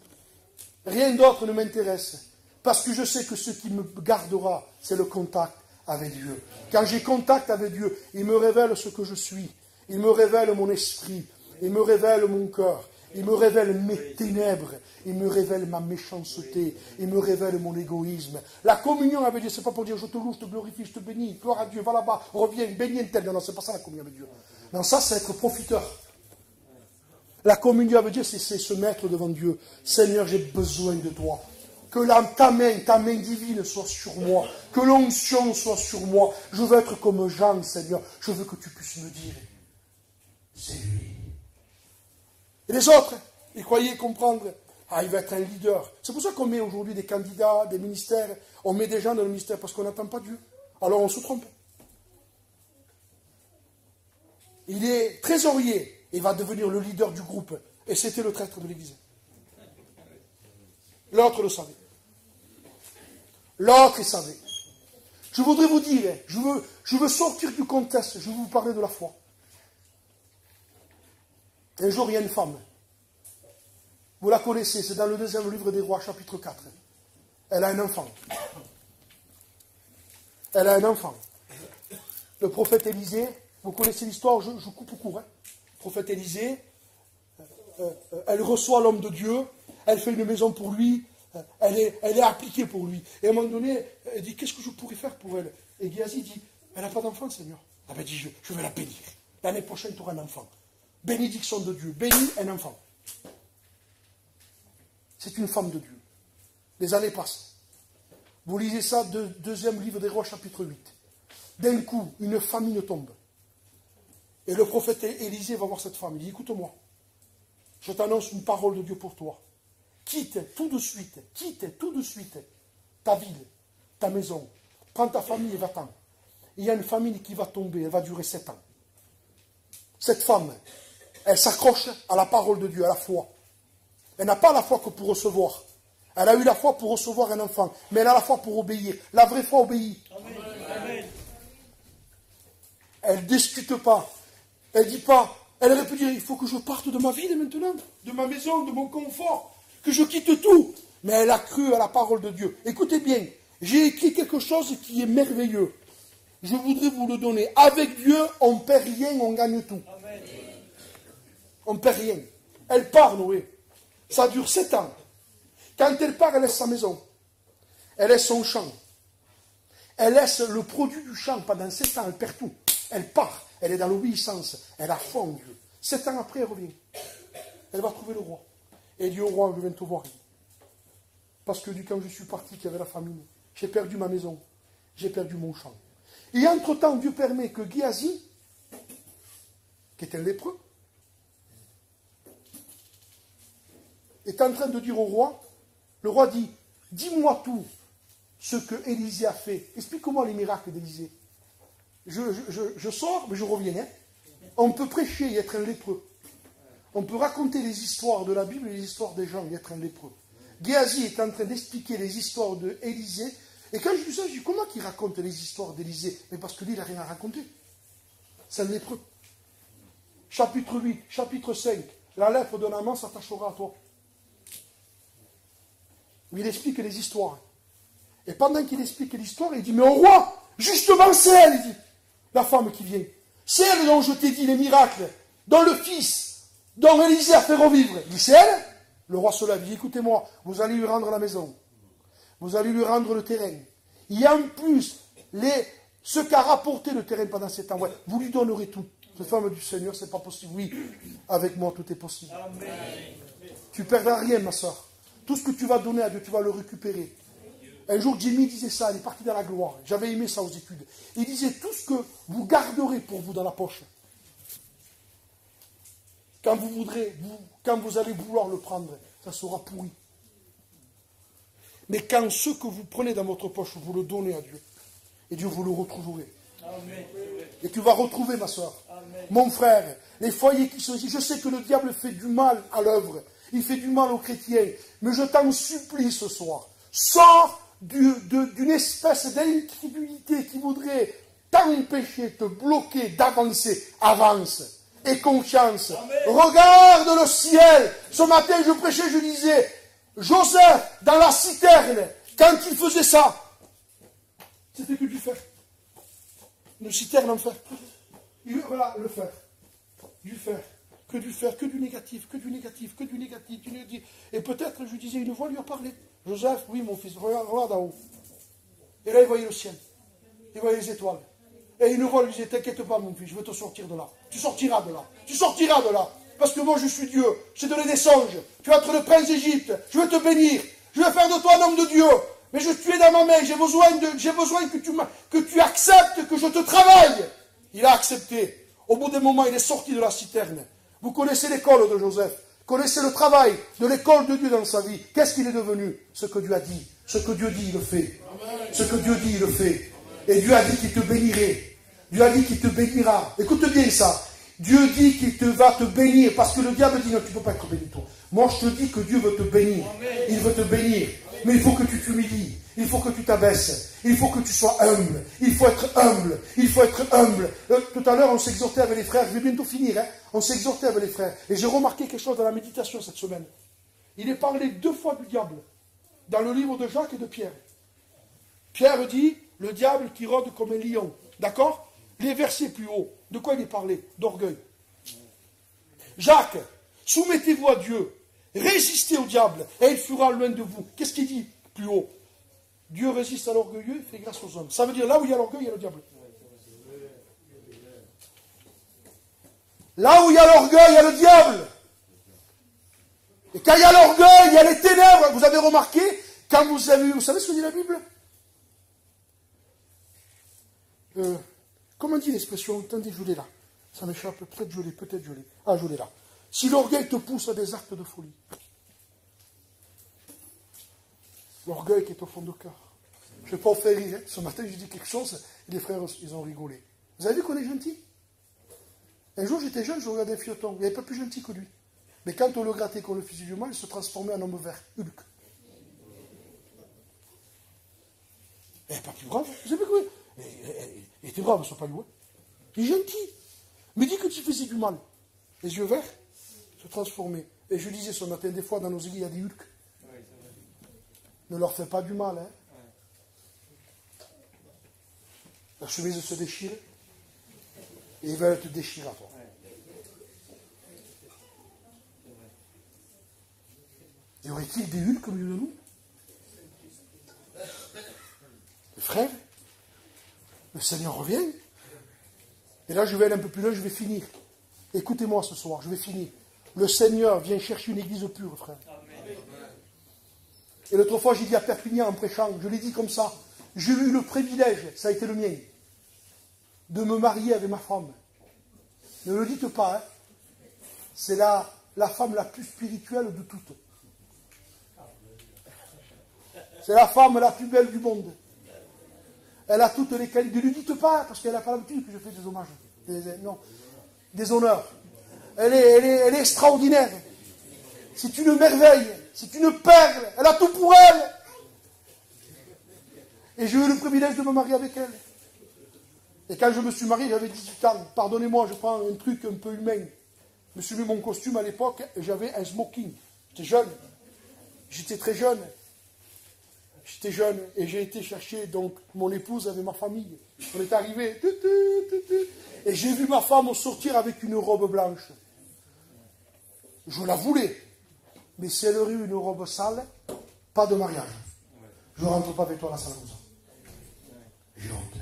Rien d'autre ne m'intéresse. Parce que je sais que ce qui me gardera, c'est le contact avec Dieu. Quand j'ai contact avec Dieu, il me révèle ce que je suis. Il me révèle mon esprit. Il me révèle mon cœur. Il me révèle mes ténèbres. Il me révèle ma méchanceté. Il me révèle mon égoïsme. La communion avec Dieu, c'est pas pour dire je te loue, je te glorifie, je te bénis, gloire à Dieu, va là-bas, reviens, bénis un tel. Non, c'est pas ça la communion avec Dieu. Non, ça, c'est être profiteur. La communion avec Dieu, c'est se mettre devant Dieu. Seigneur, j'ai besoin de toi. Que ta main divine soit sur moi. Que l'onction soit sur moi. Je veux être comme Jean, Seigneur. Je veux que tu puisses me dire, c'est lui. Et les autres, ils croyaient comprendre. Ah, il va être un leader. C'est pour ça qu'on met aujourd'hui des candidats, des ministères. On met des gens dans le ministère parce qu'on n'attend pas Dieu. Alors on se trompe. Il est trésorier. Il va devenir le leader du groupe. Et c'était le traître de l'Église. L'autre le savait. L'autre, il savait. Je voudrais vous dire, je veux sortir du contexte, je veux vous parler de la foi. Un jour, il y a une femme. Vous la connaissez, c'est dans le 2e livre des Rois, chapitre 4. Elle a un enfant. Elle a un enfant. Le prophète Élisée, vous connaissez l'histoire, je coupe court. Le prophète Élisée, elle reçoit l'homme de Dieu, elle fait une maison pour lui, elle est appliquée pour lui. Et à un moment donné, elle dit, qu'est-ce que je pourrais faire pour elle? Et Géasi dit, elle n'a pas d'enfant, Seigneur. Elle m'a dit, je vais la bénir. L'année prochaine, tu auras un enfant. Bénédiction de Dieu, bénis un enfant. C'est une femme de Dieu. Les années passent. Vous lisez ça, 2e livre des Rois, chapitre 8. D'un coup, une famine tombe. Et le prophète Élisée va voir cette femme. Il dit, écoute-moi, je t'annonce une parole de Dieu pour toi. Quitte tout de suite ta ville, ta maison. Prends ta famille et va-t'en. Il y a une famine qui va tomber, elle va durer 7 ans. Cette femme, elle s'accroche à la parole de Dieu, à la foi. Elle n'a pas la foi que pour recevoir. Elle a eu la foi pour recevoir un enfant, mais elle a la foi pour obéir. La vraie foi obéit. Amen. Elle ne discute pas. Elle ne dit pas, elle aurait pu dire, il faut que je parte de ma ville maintenant, de ma maison, de mon confort, que je quitte tout. Mais elle a cru à la parole de Dieu. Écoutez bien, j'ai écrit quelque chose qui est merveilleux. Je voudrais vous le donner. Avec Dieu, on ne perd rien, on gagne tout. Amen. On ne perd rien. Elle part, Noé. Ça dure 7 ans. Quand elle part, elle laisse sa maison. Elle laisse son champ. Elle laisse le produit du champ pendant 7 ans. Elle perd tout. Elle part. Elle est dans l'obéissance. Elle a foi en Dieu. 7 ans après, elle revient. Elle va trouver le roi. Et elle dit au roi, je viens te voir. Parce que quand je suis parti, qu'il y avait la famine, j'ai perdu ma maison. J'ai perdu mon champ. Et entre-temps, Dieu permet que Géasi, qui est un lépreux, est en train de dire au roi, le roi dit, dis-moi tout ce que Élisée a fait. Explique-moi les miracles d'Élisée. Je sors, mais je reviens. Hein. On peut prêcher et être un lépreux. On peut raconter les histoires de la Bible et les histoires des gens et être un lépreux. Géasi est en train d'expliquer les histoires d'Élisée. Et quand je dis ça, je dis, comment il raconte les histoires d'Élisée? Mais parce que lui, il n'a rien à raconter. C'est un lépreux. Chapitre 8, chapitre 5. La lèpre de Naaman s'attachera à toi. Il explique les histoires. Et pendant qu'il explique l'histoire, il dit, mais au roi, justement c'est elle, il dit, la femme qui vient. C'est elle dont je t'ai dit les miracles, dont le fils dont Élisée a fait revivre. Il dit, c'est elle. Le roi se lève, il dit, écoutez-moi, vous allez lui rendre la maison. Vous allez lui rendre le terrain. Et en plus, ce qu'a rapporté le terrain pendant 7 ans, ouais, vous lui donnerez tout. Cette femme du Seigneur, c'est pas possible. Oui, avec moi, tout est possible. Amen. Tu ne perdras rien, ma soeur. Tout ce que tu vas donner à Dieu, tu vas le récupérer. Un jour, Jimmy disait ça, il est parti dans la gloire. J'avais aimé ça aux études. Il disait, tout ce que vous garderez pour vous dans la poche, quand vous allez vouloir le prendre, ça sera pourri. Mais quand ce que vous prenez dans votre poche, vous le donnez à Dieu, et Dieu vous le retrouverez. Amen. Et tu vas retrouver, ma soeur, mon frère, les foyers qui sont ici. Je sais que le diable fait du mal à l'œuvre, il fait du mal aux chrétiens, mais je t'en supplie ce soir, sors d'une espèce d'incrédulité qui voudrait t'empêcher, te bloquer d'avancer. Avance. Et confiance. Amen. Regarde le ciel. Ce matin, je prêchais, je disais, Joseph, dans la citerne, quand il faisait ça, c'était que du fer. Une citerne en fer. Voilà, le fer. Du fer. Que du fer, que du négatif, que du négatif, que du négatif, du négatif. Et peut-être, je disais, une voix lui a parlé. Joseph, oui, mon fils, regarde en haut. Et là, il voyait le ciel. Il voyait les étoiles. Et une voix lui disait, t'inquiète pas, mon fils, je vais te sortir de là. Tu sortiras de là. Tu sortiras de là. Parce que moi, je suis Dieu. Je t'ai donné des songes. Tu vas être le prince d'Égypte. Je vais te bénir. Je vais faire de toi un homme de Dieu. Mais tu es dans ma main. J'ai besoin que tu acceptes que je te travaille. Il a accepté. Au bout d'un moment, il est sorti de la citerne. Vous connaissez l'école de Joseph. Vous connaissez le travail de l'école de Dieu dans sa vie. Qu'est-ce qu'il est devenu? Ce que Dieu a dit. Ce que Dieu dit, il le fait. Ce que Dieu dit, il le fait. Et Dieu a dit qu'il te bénirait. Dieu a dit qu'il te bénira. Écoute bien ça. Dieu dit qu'il va te bénir. Parce que le diable dit non, tu ne peux pas être béni toi. Moi je te dis que Dieu veut te bénir. Il veut te bénir. Mais il faut que tu t'humilies. Il faut que tu t'abaisses. Il faut que tu sois humble. Il faut être humble. Il faut être humble. Tout à l'heure on s'exhortait avec les frères. Je vais bientôt finir. Hein. On s'exhortait avec les frères. Et j'ai remarqué quelque chose dans la méditation cette semaine. Il est parlé 2 fois du diable. Dans le livre de Jacques et de Pierre. Pierre dit, le diable qui rôde comme un lion. D'accord? Les versets plus haut, de quoi il est parlé? D'orgueil. Jacques, soumettez-vous à Dieu, résistez au diable, et il fuira loin de vous. Qu'est-ce qu'il dit plus haut? Dieu résiste à l'orgueilleux, il fait grâce aux hommes. Ça veut dire là où il y a l'orgueil, il y a le diable. Là où il y a l'orgueil, il y a le diable. Et quand il y a l'orgueil, il y a les ténèbres. Vous avez remarqué, quand vous savez ce que dit la Bible? Comment dit l'expression? Attendez, je l'ai là. Ça m'échappe, peut-être je l'ai. Ah, je l'ai là. Si l'orgueil te pousse à des actes de folie. L'orgueil qui est au fond du cœur. Je ne vais pas vous faire rire. Ce matin, j'ai dit quelque chose, et les frères, ils ont rigolé. Vous avez vu qu'on est gentil? Un jour, j'étais jeune, je regardais un fioton. Il n'y avait pas plus gentil que lui. Mais quand on le grattait qu'on le faisait du mal, il se transformait en homme vert. Hulk. Il n'y avait pas plus grave. Vous savez quoi? Il était brave, ne sois pas loin. Il est gentil. Mais dis que tu faisais du mal. Les yeux verts se transformaient. Et je disais ce matin, des fois dans nos églises, il y a des Hulk. Ne leur fais pas du mal. Hein. La chemise se déchire. Et ils veulent te déchirer à toi. Y aurait-il des Hulk au milieu de nous? Frère, le Seigneur revient. Et là, je vais aller un peu plus loin, je vais finir. Écoutez-moi ce soir, je vais finir. Le Seigneur vient chercher une église pure, frère. Amen. Et l'autre fois, j'ai dit à Perpignan en prêchant, je l'ai dit comme ça, j'ai eu le privilège, ça a été le mien, de me marier avec ma femme. Ne le dites pas, hein. C'est la femme la plus spirituelle de toutes. C'est la femme la plus belle du monde. Elle a toutes les qualités. Ne lui dites pas, parce qu'elle n'a pas l'habitude que je fais des hommages. Des honneurs. Elle est extraordinaire. C'est une merveille. C'est une perle. Elle a tout pour elle. Et j'ai eu le privilège de me marier avec elle. Et quand je me suis marié, j'avais 18 ans. Pardonnez-moi, je prends un truc un peu humain. Je me suis mis mon costume à l'époque et j'avais un smoking. J'étais jeune. J'étais très jeune. J'étais jeune et j'ai été chercher donc mon épouse avec ma famille. On est arrivé et j'ai vu ma femme sortir avec une robe blanche. Je la voulais. Mais si elle aurait eu une robe sale, pas de mariage. Je ne rentre pas avec toi dans la salle comme ça. J'ai honte.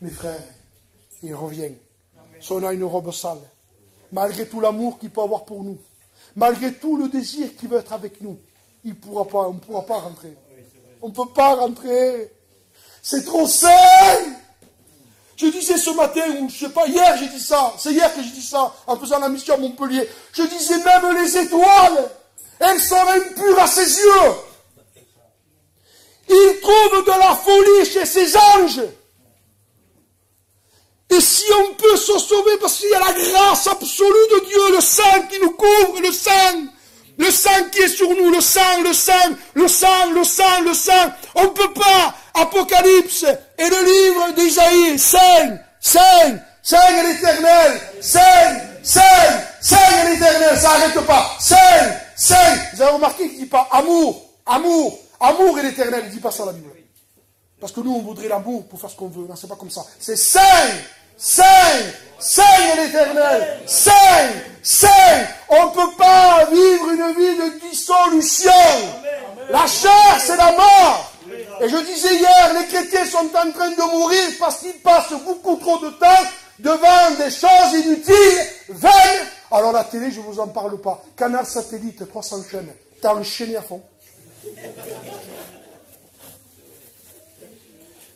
Mes frères, il revient. Si on a une robe sale, malgré tout l'amour qu'il peut avoir pour nous, malgré tout le désir qu'il veut être avec nous, on ne pourra pas rentrer. On ne peut pas rentrer. C'est trop sain. Je disais ce matin, ou je ne sais pas, hier j'ai dit ça, c'est hier que j'ai dit ça, en faisant la mission à Montpellier. Je disais même les étoiles, elles sont impures à ses yeux. Il trouve de la folie chez ses anges. Et si on peut se sauver, parce qu'il y a la grâce absolue de Dieu, le sang qui nous couvre, le sang qui est sur nous, le sang, on ne peut pas, Apocalypse et le livre d'Isaïe, Saint est l'éternel, Saint est l'éternel, ça n'arrête pas, Saint, vous avez remarqué qu'il ne dit pas amour est l'éternel, il ne dit pas ça dans la Bible. Parce que nous, on voudrait l'amour pour faire ce qu'on veut. Non, c'est pas comme ça. C'est Saint est l'éternel. Saint. On ne peut pas vivre une vie de dissolution. La chair, c'est la mort. Et je disais hier, les chrétiens sont en train de mourir parce qu'ils passent beaucoup trop de temps devant des choses inutiles, vaines. Alors la télé, je ne vous en parle pas. Canal satellite, 300 chaînes. T'as enchaîné à fond.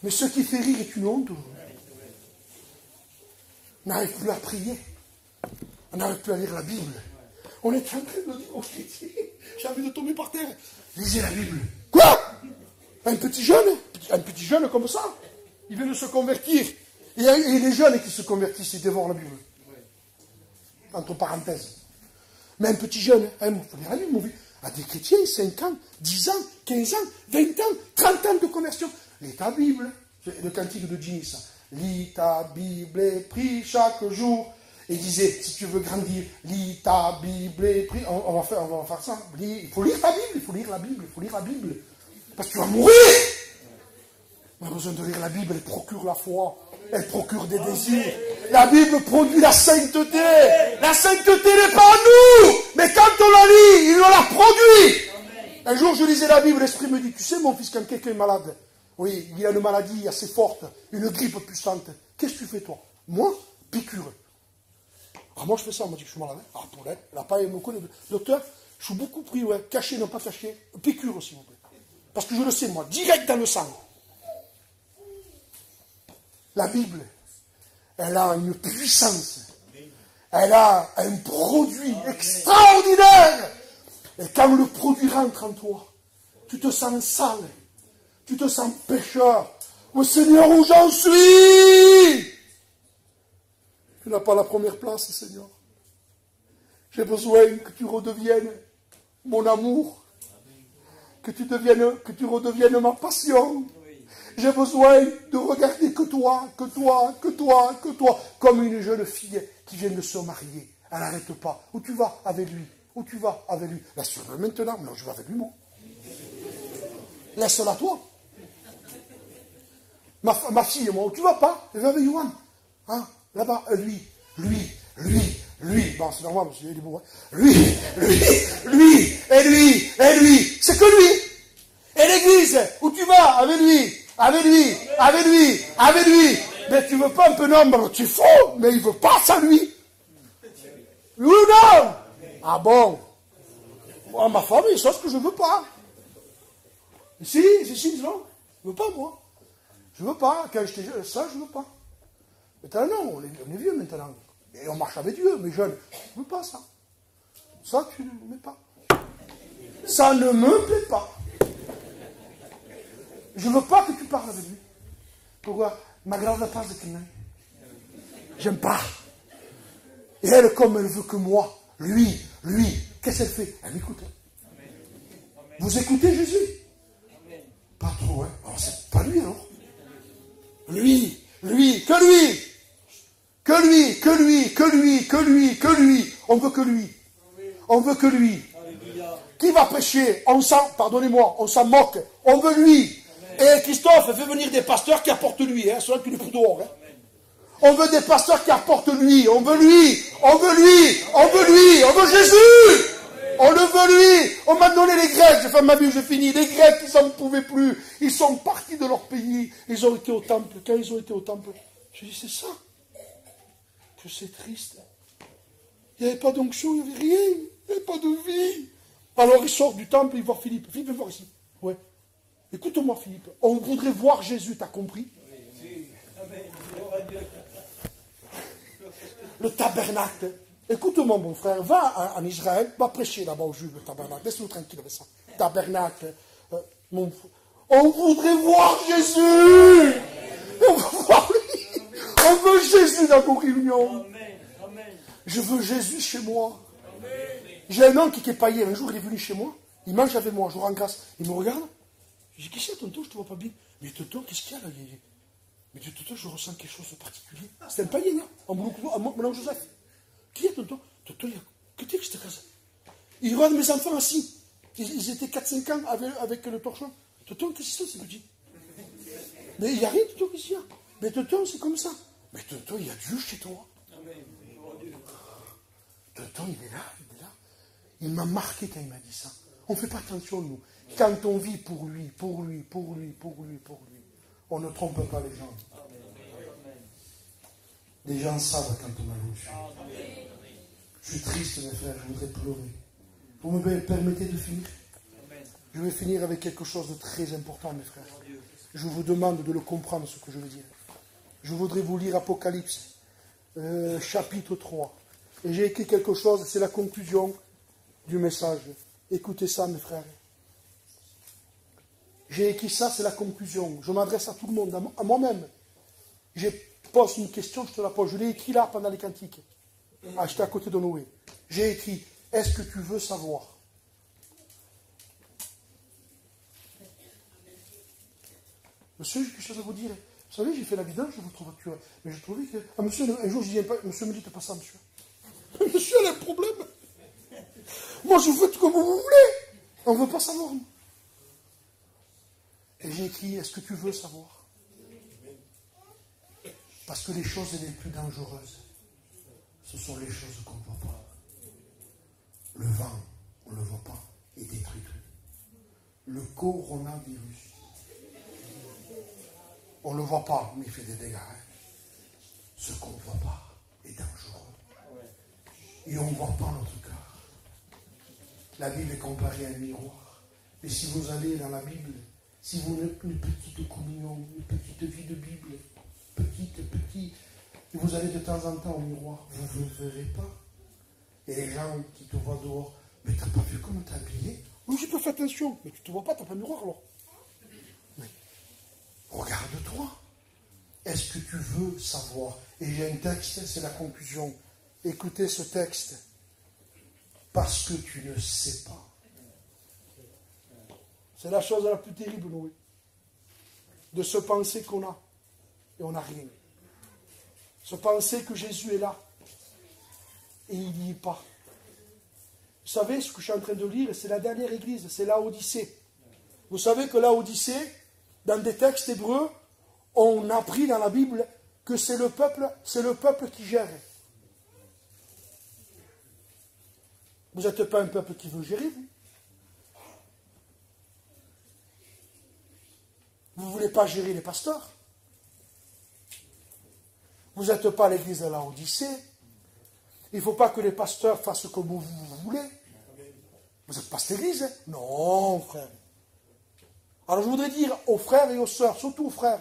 Mais ce qui fait rire est une honte. On n'arrive plus à prier. On n'arrive plus à lire la Bible. On est en train de dire aux chrétiens, j'ai envie de tomber par terre. Lisez la Bible. Quoi? Un petit jeune comme ça. Il vient de se convertir. Et les jeunes qui se convertissent, ils dévorent la Bible. Entre parenthèses. Mais un petit jeune, il faut lire la Bible, mon vieux. À des chrétiens, 5 ans, 10 ans, 15 ans, 20 ans, 30 ans de conversion. Lis ta Bible. C'est le cantique de Ginny, ça. Lis ta Bible et prie chaque jour. Et il disait, si tu veux grandir, lis ta Bible et prie. On va faire ça. Il faut lire ta Bible, il faut lire la Bible. Parce que tu vas mourir. On a besoin de lire la Bible, elle procure la foi. Elle procure des désirs. La Bible produit la sainteté. La sainteté n'est pas en nous. Mais quand on la lit, il nous la produit. Un jour, je lisais la Bible, l'Esprit me dit, tu sais, mon fils, quand quelqu'un est malade, oui, il a une maladie assez forte, une grippe puissante, qu'est-ce que tu fais, toi? Moi, piqûre. Ah, moi, je fais ça, on m'a dit que je suis malade. Ah, pour l'aide, la paille me connaît. Docteur, je suis beaucoup pris, ouais, caché, non pas caché. Piqûre, s'il vous plaît. Parce que je le sais, moi, direct dans le sang. La Bible, elle a une puissance. Elle a un produit extraordinaire. Et quand le produit rentre en toi, tu te sens sale. Tu te sens pécheur. Mais Seigneur, où j'en suis? Tu n'as pas la première place, Seigneur. J'ai besoin que tu redeviennes mon amour. Que tu redeviennes ma passion. J'ai besoin de regarder que toi. Comme une jeune fille qui vient de se marier. Elle n'arrête pas. Où tu vas avec lui? Laisse-le maintenant. Non, je vais avec lui, moi. Laisse-la toi. Ma fille et moi, où tu vas pas? Je vais avec Yohan. Hein? Là-bas, lui. Bon, c'est normal, parce qu'il est beau. Hein? Lui. C'est que lui. Et l'église, où tu vas? Avec lui. Mais tu veux pas un peu nombre, tu es faux, mais il veut pas ça, lui. Oui ou non? Ah bon? Moi, ma femme, il sait ce que je veux pas. Si, non. Je veux pas, moi. Je veux pas. Quand j'étais jeune, ça, je veux pas. Maintenant, non, on est vieux maintenant. Et on marche avec Dieu, mais jeune. Je veux pas ça. Ça, tu ne me mets pas. Ça ne me plaît pas. Je ne veux pas que tu parles avec lui. Pourquoi? M'aggrave pas de quelqu'un. J'aime pas. Et elle, comme elle veut que moi, lui, qu'est-ce qu'elle fait? Elle m'écoute. Vous écoutez Jésus? Pas trop, hein? Alors, c'est pas lui, alors. Lui. On veut que lui. Qui va prêcher? Pardonnez-moi, on s'en moque. On veut lui. Et Christophe fait venir des pasteurs qui apportent lui, hein, ceux qui le foutent dehors. Hein. On veut des pasteurs qui apportent lui. On veut lui. On veut lui. On veut lui. On veut Jésus. On le veut lui. On m'a donné les Grecs. J'ai fait ma vie, j'ai fini. Les Grecs, ils n'en pouvaient plus. Ils sont partis de leur pays. Ils ont été au temple. Quand ils ont été au temple, je dis, c'est ça. Que c'est triste. Il n'y avait pas d'onction, il n'y avait rien. Il n'y avait pas de vie. Alors il sort du temple, il voit Philippe. Philippe, viens voir ici. Ouais. Écoute-moi, Philippe. On voudrait voir Jésus, t'as compris? Le tabernacle. Écoute-moi, mon frère, va en Israël, va prêcher là-bas aux Juifs, le tabernacle. Laisse-nous tranquille avec ça. Tabernacle. On voudrait voir Jésus. On veut voir lui. On veut Jésus dans nos réunions. Je veux Jésus chez moi. J'ai un oncle qui est païen. Un jour, il est venu chez moi. Il mange avec moi, je rends grâce. Il me regarde. Je dis, qu'est-ce qu'il y a, tonton? Je te vois pas bien. Mais tonton, qu'est-ce qu'il y a là? Mais tonton, je ressens quelque chose de particulier. C'est un païen, hein? En Moulin Joseph. Qui est tonton? Tonton, que t'es que je te casse? Il regarde mes enfants assis. Ils étaient 4-5 ans avec le torchon. Tonton, qu'est-ce que c'est, ce petit? Mais il n'y a rien, tonton, qu'est-ce qu'il y a? Mais tonton, c'est comme ça. Mais tonton, il y a Dieu chez toi. Tonton, il est là. Il m'a marqué quand il m'a dit ça. On ne fait pas attention, nous. Quand on vit pour lui, on ne trompe pas les gens. Les gens savent quand on a reçu. Je suis triste, mes frères, je voudrais pleurer. Vous me permettez de finir? Je vais finir avec quelque chose de très important, mes frères. Je vous demande de le comprendre, ce que je veux dire. Je voudrais vous lire Apocalypse, chapitre 3. Et j'ai écrit quelque chose, c'est la conclusion du message. Écoutez ça, mes frères. J'ai écrit ça, c'est la conclusion. Je m'adresse à tout le monde, à moi-même. Je pose une question, je te la pose. Je l'ai écrit là pendant les cantiques. Ah, j'étais à côté de Noé. J'ai écrit, est-ce que tu veux savoir? Monsieur, j'ai quelque chose à vous dire. Vous savez, j'ai fait la vidange, je vous trouve actuel. Mais je trouvais que... Ah, monsieur, un jour, je dis, monsieur, me dites pas ça, monsieur. Monsieur, il a un problème. Moi, je veux comme vous voulez. On ne veut pas savoir. Et j'ai écrit, est-ce que tu veux savoir? Parce que les choses les plus dangereuses, ce sont les choses qu'on ne voit pas. Le vent, on ne le voit pas, il détruit tout. Le coronavirus, on ne le voit pas, mais il fait des dégâts. Ce qu'on ne voit pas est dangereux. Et on ne voit pas notre cœur. La Bible est comparée à un miroir. Et si vous allez dans la Bible, si vous avez une petite communion, une petite vie de Bible, petite, et vous allez de temps en temps au miroir, vous ne le verrez pas. Et les gens qui te voient dehors, mais t'as pas vu comment t'es habillé? Oui, j'ai pas fait attention. Mais tu te vois pas, t'as pas de miroir alors. Mais regarde-toi. Est-ce que tu veux savoir? Et il y a un texte, c'est la conclusion. Écoutez ce texte. Parce que tu ne sais pas. C'est la chose la plus terrible, Noé. De se penser qu'on a. Et on n'a rien. Se penser que Jésus est là. Et il n'y est pas. Vous savez, ce que je suis en train de lire, c'est la dernière église, c'est Laodicée. Vous savez que Laodicée, dans des textes hébreux, on a appris dans la Bible que c'est le peuple qui gère. Vous n'êtes pas un peuple qui veut gérer, vous. Vous ne voulez pas gérer les pasteurs. Vous n'êtes pas l'église de Laodicée. Il ne faut pas que les pasteurs fassent comme vous voulez. Vous n'êtes pas cette église, hein? Non, frère. Alors je voudrais dire aux frères et aux sœurs, surtout aux frères,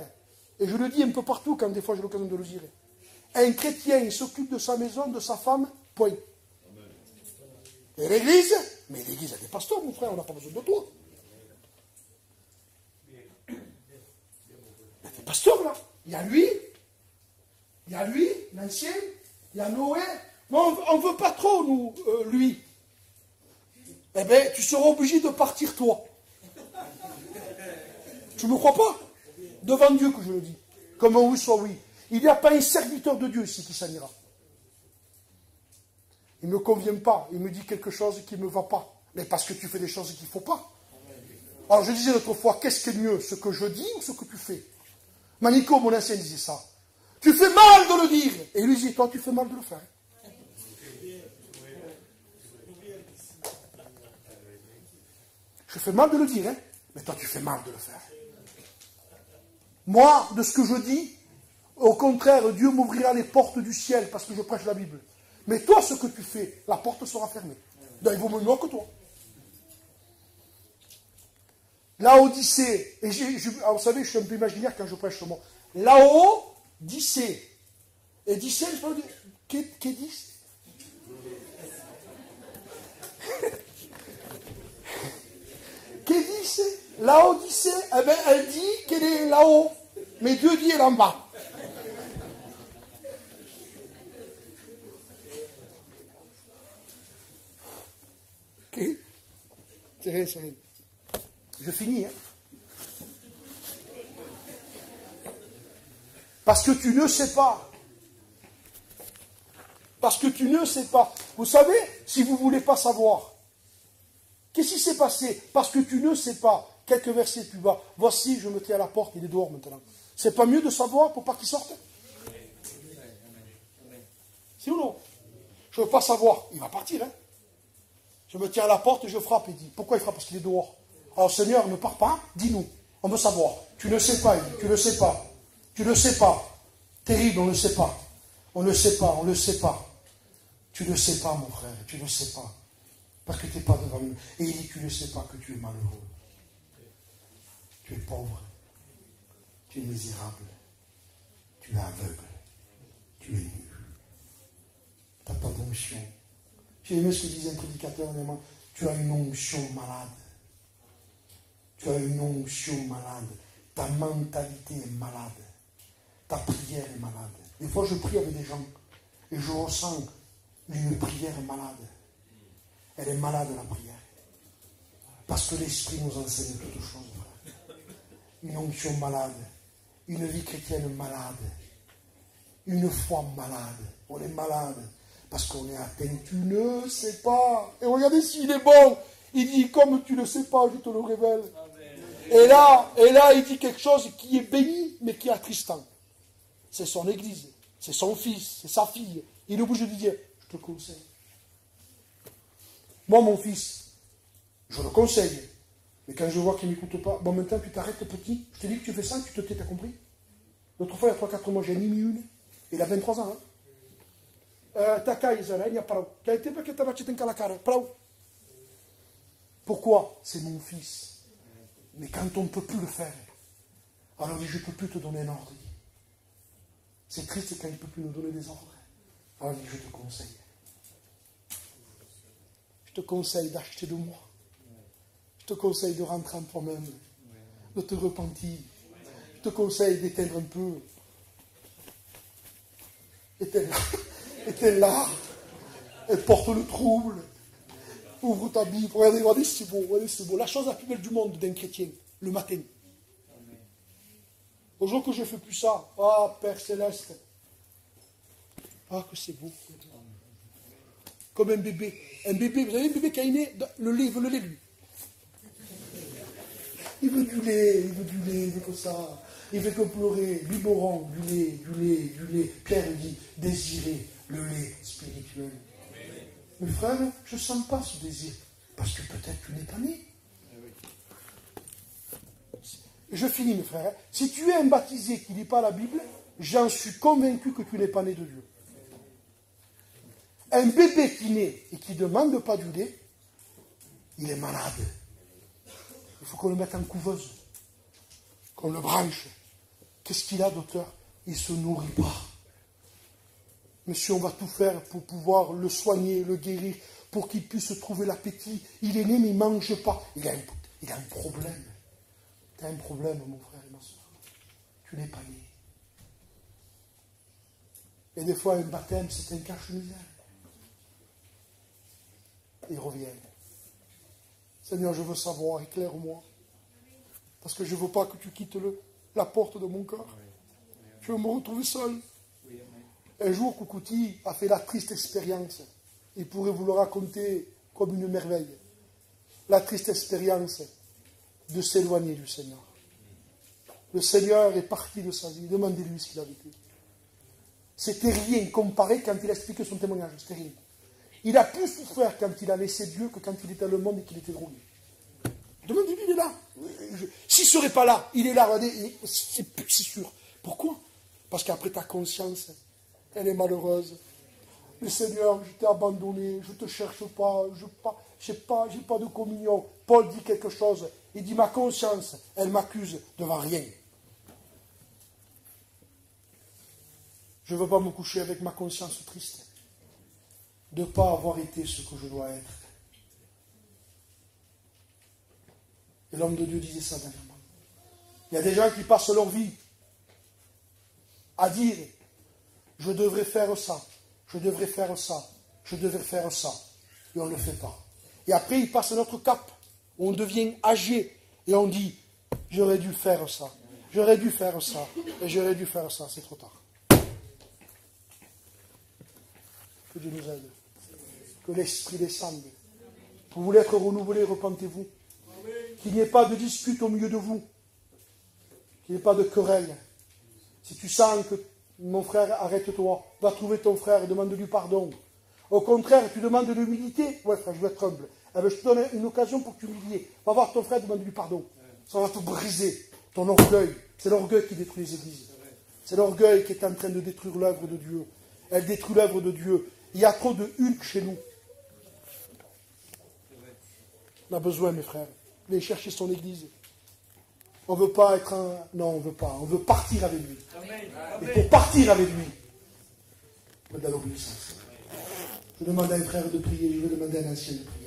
et je le dis un peu partout quand des fois j'ai l'occasion de le dire, un chrétien, il s'occupe de sa maison, de sa femme, point. Et l'église, mais l'église a des pasteurs, mon frère, on n'a pas besoin de toi. Il y a des pasteurs là. Il y a lui, l'ancien, il y a Noé. Mais on ne veut pas trop, nous, lui. Eh bien, tu seras obligé de partir, toi. Tu ne me crois pas? Devant Dieu que je le dis. Comme un oui soit oui. Il n'y a pas un serviteur de Dieu ici qui s'en ira. Il ne me convient pas. Il me dit quelque chose qui ne me va pas. Mais parce que tu fais des choses qu'il ne faut pas. Alors je disais l'autre fois, qu'est-ce qui est mieux, ce que je dis ou ce que tu fais? Manico, mon ancien, disait ça. Tu fais mal de le dire. Et il lui dit, toi, tu fais mal de le faire. Je fais mal de le dire, hein, mais toi, tu fais mal de le faire. Moi, de ce que je dis, au contraire, Dieu m'ouvrira les portes du ciel parce que je prêche la Bible. Mais toi, ce que tu fais, la porte sera fermée. Donc, il vaut mieux que toi. Laodicée, et vous savez, je suis un peu imaginaire quand je prêche ce mot. Laodicée. Et Dicée, je peux dire, qu'est dit? Qu'est dit? Laodicée, eh bien, elle dit qu'elle est là-haut. Mais Dieu dit elle est en bas. Ok. C'est rien, c'est rien. Je finis, hein. Parce que tu ne sais pas. Parce que tu ne sais pas. Vous savez, si vous ne voulez pas savoir, qu'est-ce qui s'est passé? Parce que tu ne sais pas. Quelques versets plus bas. Voici, je me tiens à la porte, il est dehors maintenant. C'est pas mieux de savoir pour pas qu'il sorte? C'est ou non? Je ne veux pas savoir. Il va partir, hein. Je me tiens à la porte et je frappe. Il dit, pourquoi il frappe? Parce qu'il est dehors. Alors Seigneur, ne pars pas, dis-nous. On veut savoir. Tu ne sais pas, il dit. Tu ne sais pas. Tu ne sais pas. Terrible, on ne sait pas. On ne sait pas, on ne sait pas. Tu ne sais pas, mon frère, tu ne sais pas. Parce que tu n'es pas devant nous. Et il dit, tu ne sais pas que tu es malheureux. Tu es pauvre. Tu es misérable. Tu es aveugle. Tu es nu. Tu n'as pas d'onction. J'ai aimé ce que disait un prédicateur, tu as une onction malade. Tu as une onction malade. Ta mentalité est malade. Ta prière est malade. Des fois, je prie avec des gens et je ressens une prière malade. Elle est malade, la prière. Parce que l'Esprit nous enseigne toutes choses. Une onction malade. Une vie chrétienne malade. Une foi malade. On est malade. Parce qu'on est atteint. Tu ne sais pas. Et regardez s'il est bon. Il dit, comme tu ne sais pas, je te le révèle. Et là, il dit quelque chose qui est béni, mais qui est attristant. C'est son église. C'est son fils. C'est sa fille. Il est obligé de dire, je te conseille. Moi, mon fils, je le conseille. Mais quand je vois qu'il ne m'écoute pas, bon, maintenant, tu t'arrêtes petit. Je te dis que tu fais ça, tu te tais, t'as compris? L'autre fois, il y a 3-4 mois, j'ai mis une. Il a 23 ans. Pourquoi? C'est mon fils. Mais quand on ne peut plus le faire, alors je ne peux plus te donner un ordre. C'est triste quand il ne peut plus nous donner des ordres. Alors je te conseille. Je te conseille d'acheter de moi. Je te conseille de rentrer en toi-même, de te repentir. Je te conseille d'éteindre un peu. Éteins là. Elle porte le trouble. Ouvre ta Bible. Regardez, c'est beau. Regardez, c'est beau. La chose la plus belle du monde d'un chrétien, le matin. Au jour que je ne fais plus ça, ah, Père Céleste. Ah, que c'est beau. Comme un bébé. Un bébé, vous avez un bébé qui a né, le lait, il veut le lait, lui. Il veut du lait, il veut que ça. Il veut que pleurer, biberon, du lait. Pierre dit, désirez le lait spirituel. Mais frère, je ne sens pas ce désir. Parce que peut-être tu n'es pas né. Je finis, mes frères. Si tu es un baptisé qui ne lit pas la Bible, j'en suis convaincu que tu n'es pas né de Dieu. Un bébé qui naît et qui ne demande pas du lait, il est malade. Il faut qu'on le mette en couveuse, qu'on le branche. Qu'est-ce qu'il a, docteur? Il ne se nourrit pas. Monsieur, on va tout faire pour pouvoir le soigner, le guérir, pour qu'il puisse trouver l'appétit. Il est né, mais il ne mange pas. Il a un problème. Tu as un problème, mon frère et ma soeur. Tu n'es pas né. Et des fois, un baptême, c'est un cache-misère. Il revient. Seigneur, je veux savoir, éclaire-moi. Parce que je ne veux pas que tu quittes la porte de mon cœur. Je veux me retrouver seul. Un jour, Koukouti a fait la triste expérience. Il pourrait vous le raconter comme une merveille. La triste expérience de s'éloigner du Seigneur. Le Seigneur est parti de sa vie. Demandez-lui ce qu'il a vécu. c'était rien comparé quand il a expliqué son témoignage. C'était rien. Il a plus souffert quand il a laissé Dieu que quand il était dans le monde et qu'il était drogué. Demandez-lui, il est là. S'il ne serait pas là, il est là, regardez, c'est sûr. Pourquoi? Parce qu'après ta conscience, elle est malheureuse. Le Seigneur, je t'ai abandonné, je ne te cherche pas, j'ai pas de communion. Paul dit quelque chose, il dit ma conscience, elle m'accuse devant rien. Je ne veux pas me coucher avec ma conscience triste de ne pas avoir été ce que je dois être. Et l'homme de Dieu disait ça dernièrement. Il y a des gens qui passent leur vie à dire je devrais faire ça, je devrais faire ça, je devrais faire ça. Et on ne le fait pas. Et après, ils passent notre cap. On devient âgé. Et on dit j'aurais dû faire ça, j'aurais dû faire ça, et j'aurais dû faire ça. C'est trop tard. Que Dieu nous aide. Que l'Esprit descende. Vous voulez être renouvelé, repentez-vous. Qu'il n'y ait pas de dispute au milieu de vous. Qu'il n'y ait pas de querelle. Si tu sens que mon frère, arrête-toi, va trouver ton frère et demande-lui pardon. Au contraire, tu demandes de l'humilité. Ouais, frère, je veux être humble. Eh bien, je te donne une occasion pour t'humilier. Va voir ton frère et demande-lui pardon. Ça va te briser ton orgueil. C'est l'orgueil qui détruit les églises. C'est l'orgueil qui est en train de détruire l'œuvre de Dieu. Elle détruit l'œuvre de Dieu. Il y a trop de Hulk chez nous. On a besoin, mes frères, d'aller chercher son église. On ne veut pas être un... Non, on ne veut pas. On veut partir avec lui. Amen. Et pour partir avec lui, on veut de l'obéissance. Je demande à un frère de prier, je vais demander à un ancien de prier.